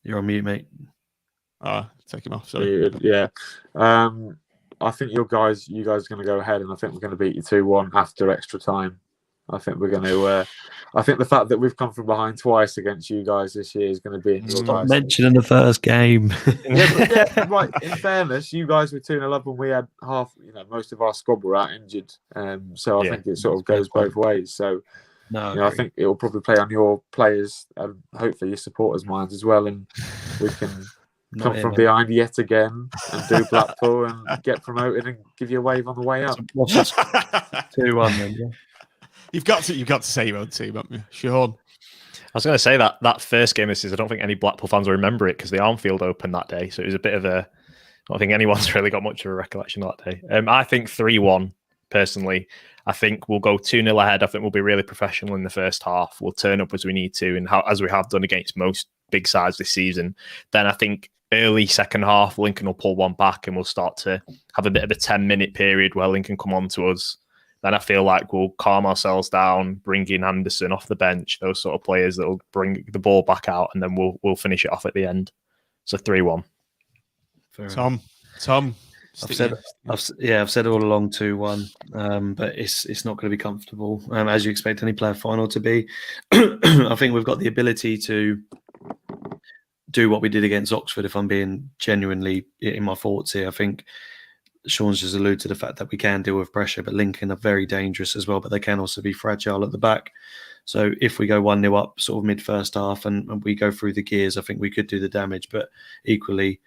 You're on mute, mate. Take him off. Sorry. Yeah. I think you guys are going to go ahead, and I think we're going to beat you 2-1 after extra time. I think we're going to. I think the fact that we've come from behind twice against you guys this year is going to be in your guys. Mentioning the first game. Right. In fairness, you guys were 2-0 up, and we had half. You know, most of our squad were out injured, so I think it sort of goes both ways. So, I think it will probably play on your players and hopefully your supporters' minds as well, and we can. Come from behind yet again and do Blackpool and get promoted and give you a wave on the way up. 2-1 then, yeah. You've got to say your own team, haven't you, Sean? I was going to say that first game this is, I don't think any Blackpool fans will remember it because the Armfield opened that day, so it was a bit of a. I don't think anyone's really got much of a recollection of that day. I think 3-1 personally. I think we'll go 2-0 ahead. I think we'll be really professional in the first half. We'll turn up as we need to, and as we have done against most big sides this season. Then I think early second half, Lincoln will pull one back and we'll start to have a bit of a 10-minute period where Lincoln come on to us. Then I feel like we'll calm ourselves down, bring in Anderson off the bench, those sort of players that will bring the ball back out, and then we'll finish it off at the end. So 3-1. Tom. I've said it all along 2-1, but it's not going to be comfortable, as you expect any player final to be. I think we've got the ability to do what we did against Oxford, if I'm being genuinely in my thoughts here. I think Sean's just alluded to the fact that we can deal with pressure, but Lincoln are very dangerous as well, but they can also be fragile at the back. So if we go 1-0 up sort of mid first half and we go through the gears, I think we could do the damage. But equally,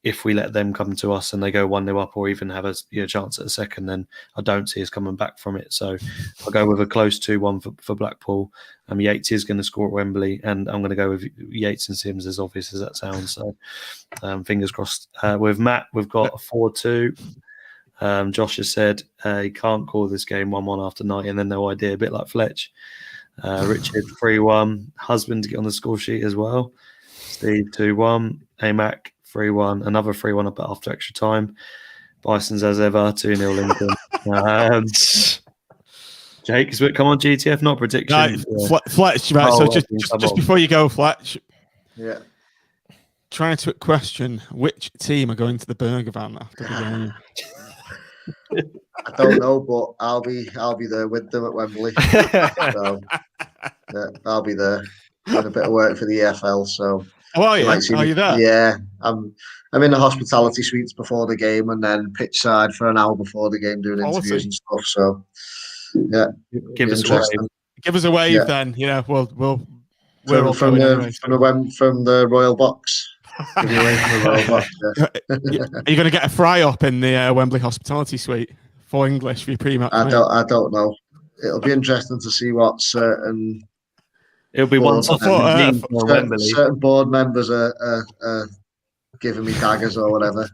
if we let them come to us and they go 1-0 up or even have a chance at a second, then I don't see us coming back from it. So I'll go with a close 2-1 for Blackpool. Yates is going to score at Wembley, and I'm going to go with Yates and Sims, as obvious as that sounds. So fingers crossed. With Matt, we've got a 4-2. Josh has said he can't call this game 1-1 after 90 and then no idea, a bit like Fletch. Richard 3-1. Husband to get on the score sheet as well. Steve 2-1. Amac 3-1. Another 3-1 up after extra time. Bison's as ever 2-0 Lincoln. Jake, come on, GTF, not prediction. Fletch, right? So just before you go, Fletch. Yeah. Trying to question which team are going to the burger van after the game. I don't know, but I'll be there with them at Wembley. So yeah, I'll be there doing a bit of work for the EFL. So are you? Are you there? Yeah, I'm in the hospitality suites before the game, and then pitch side for an hour before the game doing interviews and stuff. So yeah, give us a wave then. Yeah, we're all from the Royal Box. Give you a wave from the Royal Box. Yeah. Are you going to get a fry up in the Wembley hospitality suite for English for your pre-match? I don't know. It'll be interesting to see what certain. It'll be one certain board members are giving me daggers or whatever.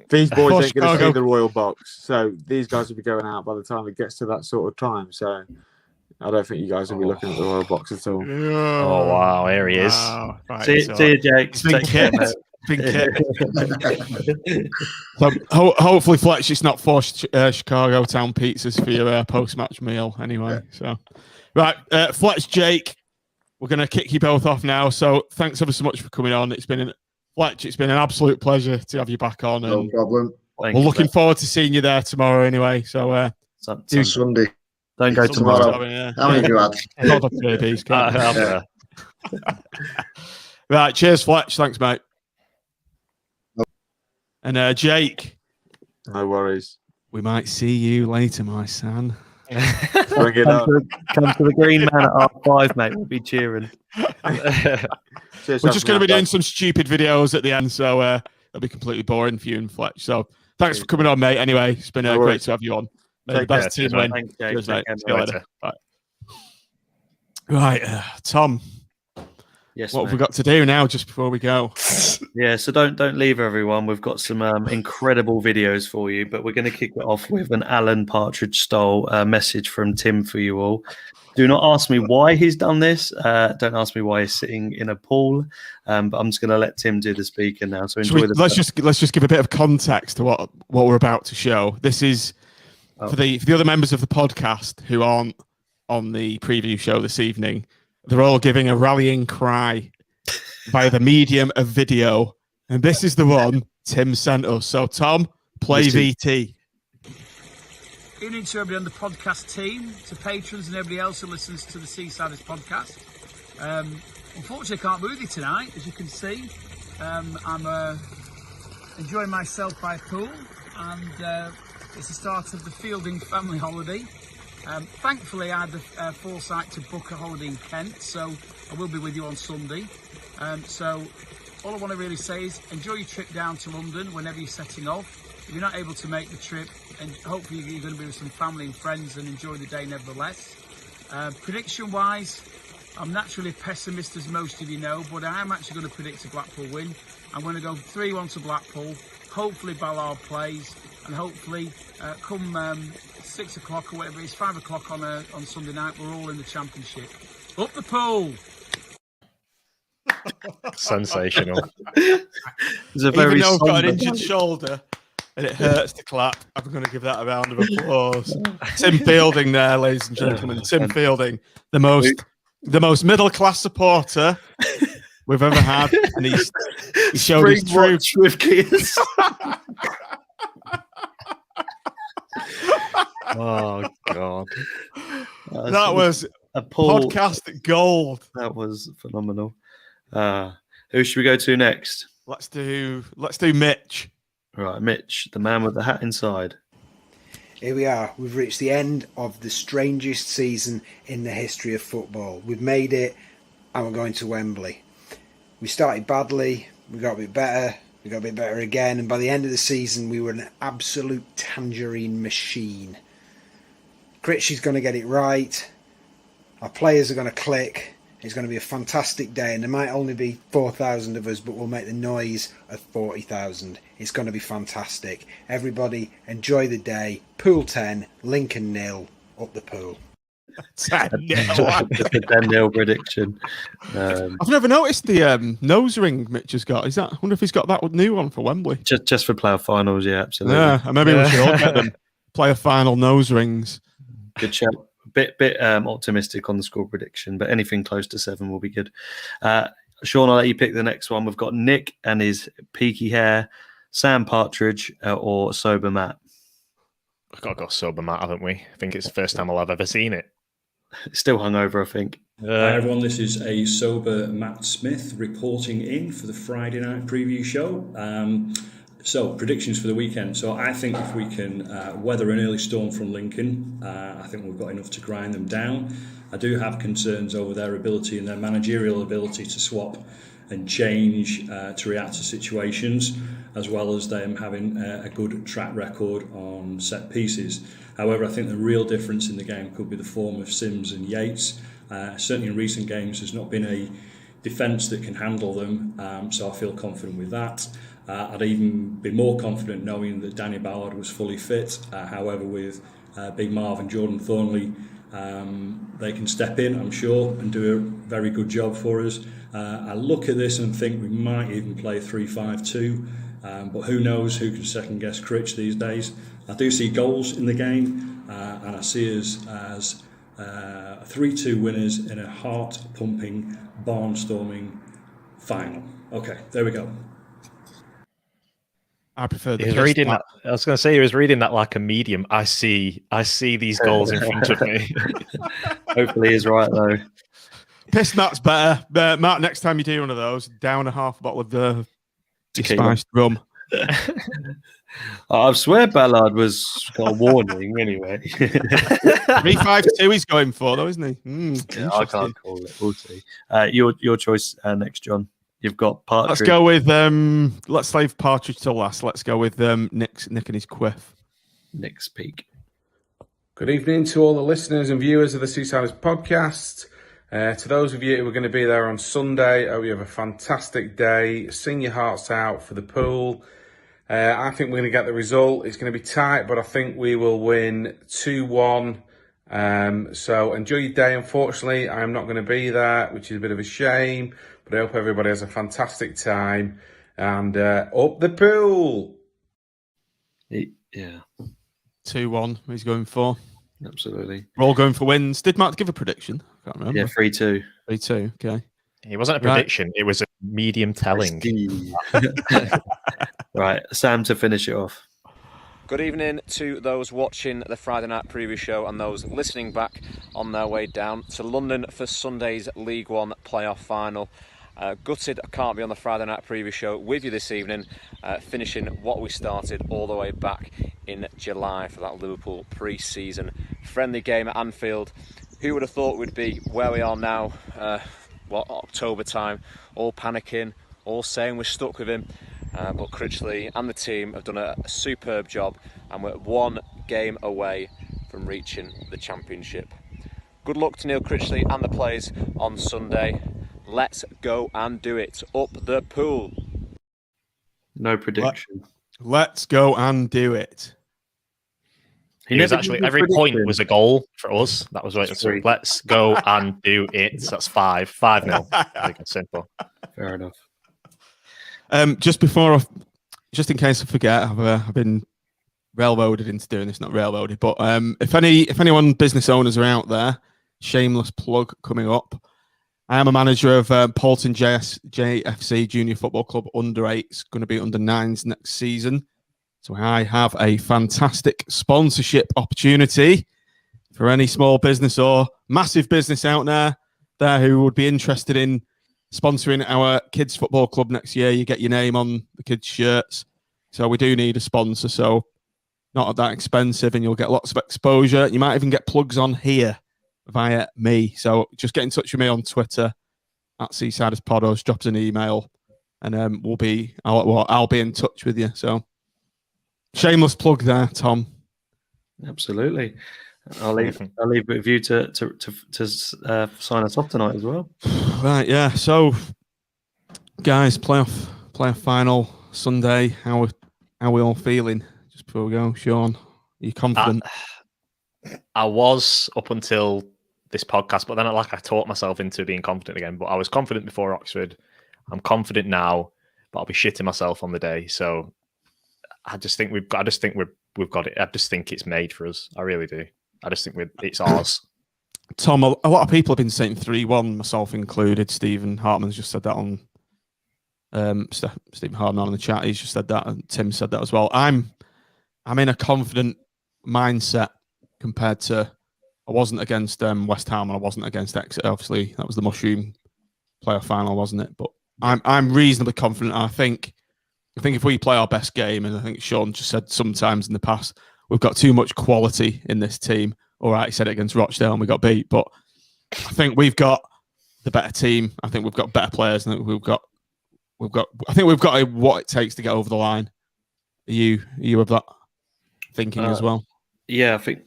These boys ain't going to see the Royal Box, so these guys will be going out by the time it gets to that sort of time. So I don't think you guys will be looking at the Royal Box at all. Oh wow, here he is. Right, see you, Jake. Big kit. So hopefully, Fletch, it's not for Chicago Town pizzas for your post-match meal anyway. So, right, Fletch, Jake, we're going to kick you both off now. So thanks ever so much for coming on. Fletch, it's been an absolute pleasure to have you back on. No problem. We're looking forward to seeing you there tomorrow anyway. So Sunday. Don't go tomorrow. How many have you had? Right, cheers, Fletch. Thanks, mate. And Jake. No worries. We might see you later, my son. Bring it on. Come to the Green Man at R5, mate. We'll be cheering. We're just going to be doing some stupid videos at the end, so it'll be completely boring for you and Fletch. So thanks for coming on, mate. Anyway, it's been great to have you on. The best team win. Thanks, Cheers, mate. See you later. Bye. Right, Tom. Yes. What have we got to do now, just before we go? Yeah, so don't leave, everyone. We've got some incredible videos for you, but we're going to kick it off with an Alan Partridge style message from Tim for you all. Do not ask me why he's done this. Don't ask me why he's sitting in a pool. But I'm just going to let Tim do the speaker now. So enjoy let's just give a bit of context to what we're about to show. This is for the other members of the podcast who aren't on the preview show this evening. They're all giving a rallying cry via the medium of video, and this is the one Tim sent us. So Tom, play VT. Evening to everybody on the podcast team, to patrons and everybody else who listens to the Seasiders podcast. Unfortunately, I can't be with you tonight, as you can see. I'm enjoying myself by a pool, and it's the start of the Fielding family holiday. Thankfully, I had the foresight to book a holiday in Kent, so I will be with you on Sunday. So all I want to really say is enjoy your trip down to London whenever you're setting off. If you're not able to make the trip, and hopefully you're going to be with some family and friends and enjoy the day nevertheless. Prediction-wise, I'm naturally a pessimist, as most of you know, but I am actually going to predict a Blackpool win. I'm going to go 3-1 to Blackpool. Hopefully Ballard plays, and hopefully come 6 o'clock or whatever it is, 5 o'clock on Sunday night, we're all in the championship. Up the pool! Sensational. It's a very Even though I've got an injured shoulder and it hurts to clap, I'm going to give that a round of applause. Tim Fielding there, ladies and gentlemen. Tim Fielding, the most middle-class supporter we've ever had, and he showed his true with kids. Oh God, that was a podcast gold. That was phenomenal. Who should we go to next? Let's do Mitch. Right, Mitch, the man with the hat inside. Here we are. We've reached the end of the strangest season in the history of football. We've made it, and we're going to Wembley. We started badly. We got a bit better. We got a bit better again. And by the end of the season, we were an absolute tangerine machine. Critchley's going to get it right. Our players are going to click. It's going to be a fantastic day, and there might only be 4,000 of us, but we'll make the noise of 40,000. It's going to be fantastic. Everybody, enjoy the day. Pool 10, Lincoln 0, up the pool. 10-0. Just a 10-0 prediction. I've never noticed the nose ring Mitch has got. I wonder if he's got that new one for Wembley. Just for playoff finals, yeah, absolutely. Yeah, and maybe we should all get them. Play a final nose rings. Good shout. Bit optimistic on the score prediction, but anything close to 7 will be good. Sean, I'll let you pick the next one. We've got Nick and his peaky hair, Sam Partridge, or Sober Matt. We've got to go Sober Matt, haven't we? I think it's the first time I've ever seen it. Still hungover, I think. Hi everyone, this is a sober Matt Smith reporting in for the Friday night preview show. So, predictions for the weekend. So, I think if we can weather an early storm from Lincoln, I think we've got enough to grind them down. I do have concerns over their ability and their managerial ability to swap and change to react to situations, as well as them having a good track record on set pieces. However, I think the real difference in the game could be the form of Sims and Yates. Certainly in recent games, there's not been a defence that can handle them, so I feel confident with that. I'd even be more confident knowing that Danny Ballard was fully fit. However, with Big Marv and Jordan Thornley, they can step in, I'm sure, and do a very good job for us. I look at this and think we might even play 3-5-2, but who knows who can second guess Critch these days. I do see goals in the game, and I see us as 3-2 winners in a heart-pumping, barnstorming final. Okay, there we go. I prefer the He was reading that. I was going to say he was reading that like a medium. I see these goals in front of me. Hopefully he's right though. Piss Matt's better. Matt, next time you do one of those, down a half bottle of the spiced rum. I swear Ballard was got a warning anyway. 3-5-2 he's going for though, isn't he? Yeah, I can't call it. We'll see. Your choice next, John. You've got Partridge. Let's go with let's save Partridge till last. Let's go with Nick and his quiff. Nick's peak. Good evening to all the listeners and viewers of the Seasiders podcast. To those of you who are going to be there on Sunday, I hope you have a fantastic day. Sing your hearts out for the pool. I think we're going to get the result. It's going to be tight, but I think we will win 2-1. So enjoy your day. Unfortunately, I am not going to be there, which is a bit of a shame. But I hope everybody has a fantastic time. And up the pool. Yeah. 2-1 he's going for. Absolutely. We're all going for wins. Did Matt give a prediction? I can't remember. Yeah, 3-2. 3-2, okay. It wasn't a prediction. It was a medium telling. Right, Sam to finish it off. Good evening to those watching the Friday night preview show and those listening back on their way down to London for Sunday's League One playoff final. Gutted I can't be on the Friday night preview show with you this evening, finishing what we started all the way back in July for that Liverpool pre-season friendly game at Anfield. Who would have thought we'd be where we are now, October time, all panicking, all saying we're stuck with him. But Critchley and the team have done a superb job, and we're one game away from reaching the championship. Good luck to Neil Critchley and the players on Sunday. Let's go and do it. Up the pool. No prediction. Let's go and do it. He was actually every point was a goal for us. That was right. So let's go and do it. That's 5-0. I think it's simple. Fair enough. Just in case I forget, I've been railroaded into doing this. Not railroaded, but if anyone business owners are out there, shameless plug coming up. I am a manager of Paulton JFC Junior Football Club under 8s, going to be under 9s next season. So I have a fantastic sponsorship opportunity for any small business or massive business out there who would be interested in sponsoring our kids football club next year. You get your name on the kids shirts. So we do need a sponsor. So not that expensive, and you'll get lots of exposure. You might even get plugs on here via me. So just get in touch with me on Twitter at Seasiders Podos, drop us an email, and I'll be in touch with you. So shameless plug there, Tom. Absolutely. I'll leave it with you to sign us off tonight as well. Right, yeah. So, guys, playoff final Sunday. How are we all feeling? Just before we go, Sean, are you confident? I was up until this podcast, but then I taught myself into being confident again. But I was confident before Oxford. I'm confident now, but I'll be shitting myself on the day. So I just think we've got it. I just think it's made for us. I really do. I just think it's ours. Tom, a lot of people have been saying 3-1, myself included. Stephen Hartman's just said that on Stephen Hartman on the chat. He's just said that, and Tim said that as well. I'm in a confident mindset compared to I wasn't against West Ham and I wasn't against Exeter. Obviously, that was the Mushroom playoff final, wasn't it? But I'm reasonably confident. I think if we play our best game, and I think Sean just said sometimes in the past, we've got too much quality in this team. All right, he said it against Rochdale and we got beat, but I think we've got the better team. I think we've got better players, and we've got what it takes to get over the line. Are you of that thinking as well? Yeah, I think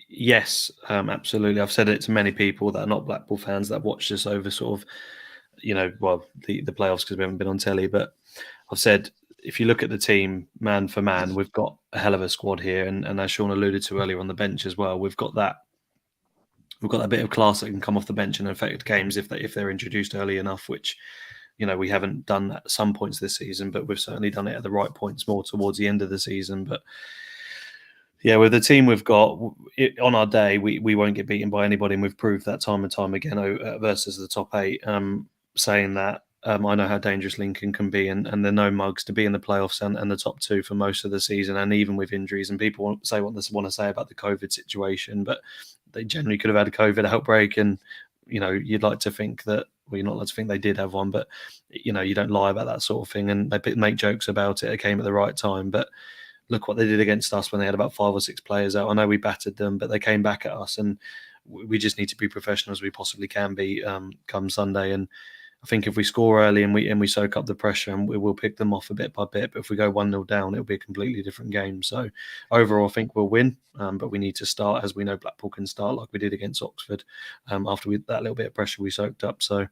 yes, absolutely. I've said it to many people that are not Blackpool fans that have watched us over sort of, the playoffs because we haven't been on telly. But I've said, if you look at the team man for man, we've got a hell of a squad here, and as Sean alluded to earlier on the bench as well, we've got that bit of class that can come off the bench and affect games if they're introduced early enough, which we haven't done at some points this season, but we've certainly done it at the right points more towards the end of the season. But yeah, with the team we've got on our day, we won't get beaten by anybody, and we've proved that time and time again versus the top 8. Saying that, I know how dangerous Lincoln can be, and they're no mugs to be in the playoffs and the top 2 for most of the season, and even with injuries. And people want to say about the COVID situation, but they generally could have had a COVID outbreak, and you'd like to think that. Well, you're not allowed to think they did have one, but you don't lie about that sort of thing, and they make jokes about it. It came at the right time, but look what they did against us when they had about 5 or 6 players out. I know we battered them, but they came back at us, and we just need to be professional as we possibly can be come Sunday. And I think if we score early and we soak up the pressure, and we will pick them off a bit by bit. But if we go 1-0 down, it'll be a completely different game. So overall, I think we'll win, but we need to start as we know Blackpool can start, like we did against Oxford, after that little bit of pressure we soaked up. So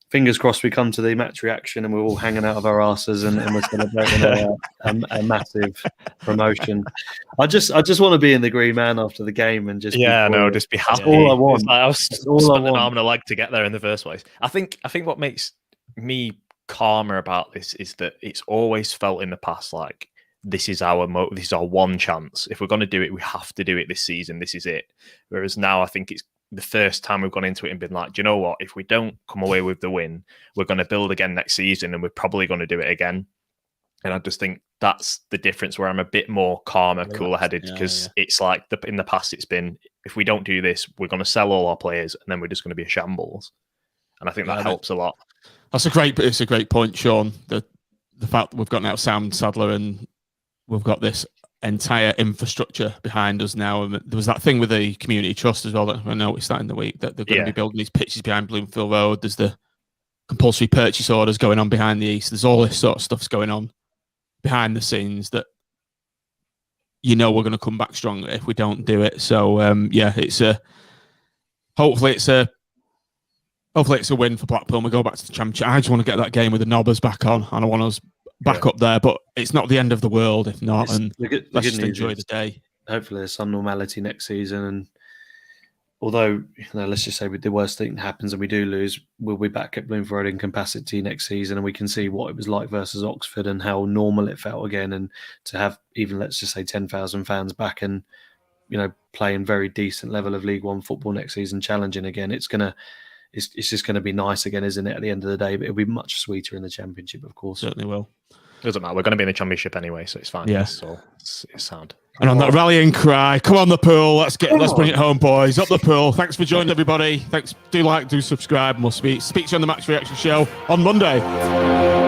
fingers crossed we come to the match reaction and we're all hanging out of our asses and we're celebrating a massive promotion. I just want to be in the green man after the game and just just be happy. That's all I want. I was spent an arm and a leg to get there in the first place. I think what makes me calmer about this is that it's always felt in the past like this is our one chance. If we're going to do it, we have to do it this season. This is it. Whereas now I think it's the first time we've gone into it and been like, do you know what? If we don't come away with the win, we're going to build again next season, and we're probably going to do it again. And I just think that's the difference where I'm a bit more calmer, cooler-headed, because it's like in the past it's been, if we don't do this, we're going to sell all our players, and then we're just going to be a shambles. And I think that helps a lot. It's a great point, Sean. The fact that we've got now Sam Sadler and we've got this entire infrastructure behind us now. And there was that thing with the community trust as well that I noticed that in the week, that they're going to be building these pitches behind Bloomfield Road. There's the compulsory purchase orders going on behind the East. There's all this sort of stuff's going on behind the scenes that we're going to come back stronger if we don't do it. So hopefully it's a win for Blackpool and we go back to the championship. I just want to get that game with the Nobbers back on, and I want us back up there, but it's not the end of the world if not. And let's just enjoy the day. Hopefully there's some normality next season, and although let's just say the worst thing happens and we do lose, we'll be back at Bloomfield Road in capacity next season, and we can see what it was like versus Oxford and how normal it felt again, and to have even, let's just say, 10,000 fans back and playing very decent level of League One football next season, challenging again. It's just going to be nice again, isn't it, at the end of the day? But it'll be much sweeter in the Championship, of course. Certainly will. Doesn't matter. We're going to be in the Championship anyway, so it's fine. Yeah. So it's sound. And on that rallying cry, come on the pool. Let's bring it home, boys. Up the pool. Thanks for joining, everybody. Thanks. Do subscribe, and we'll speak to you on the Match Reaction Show on Monday.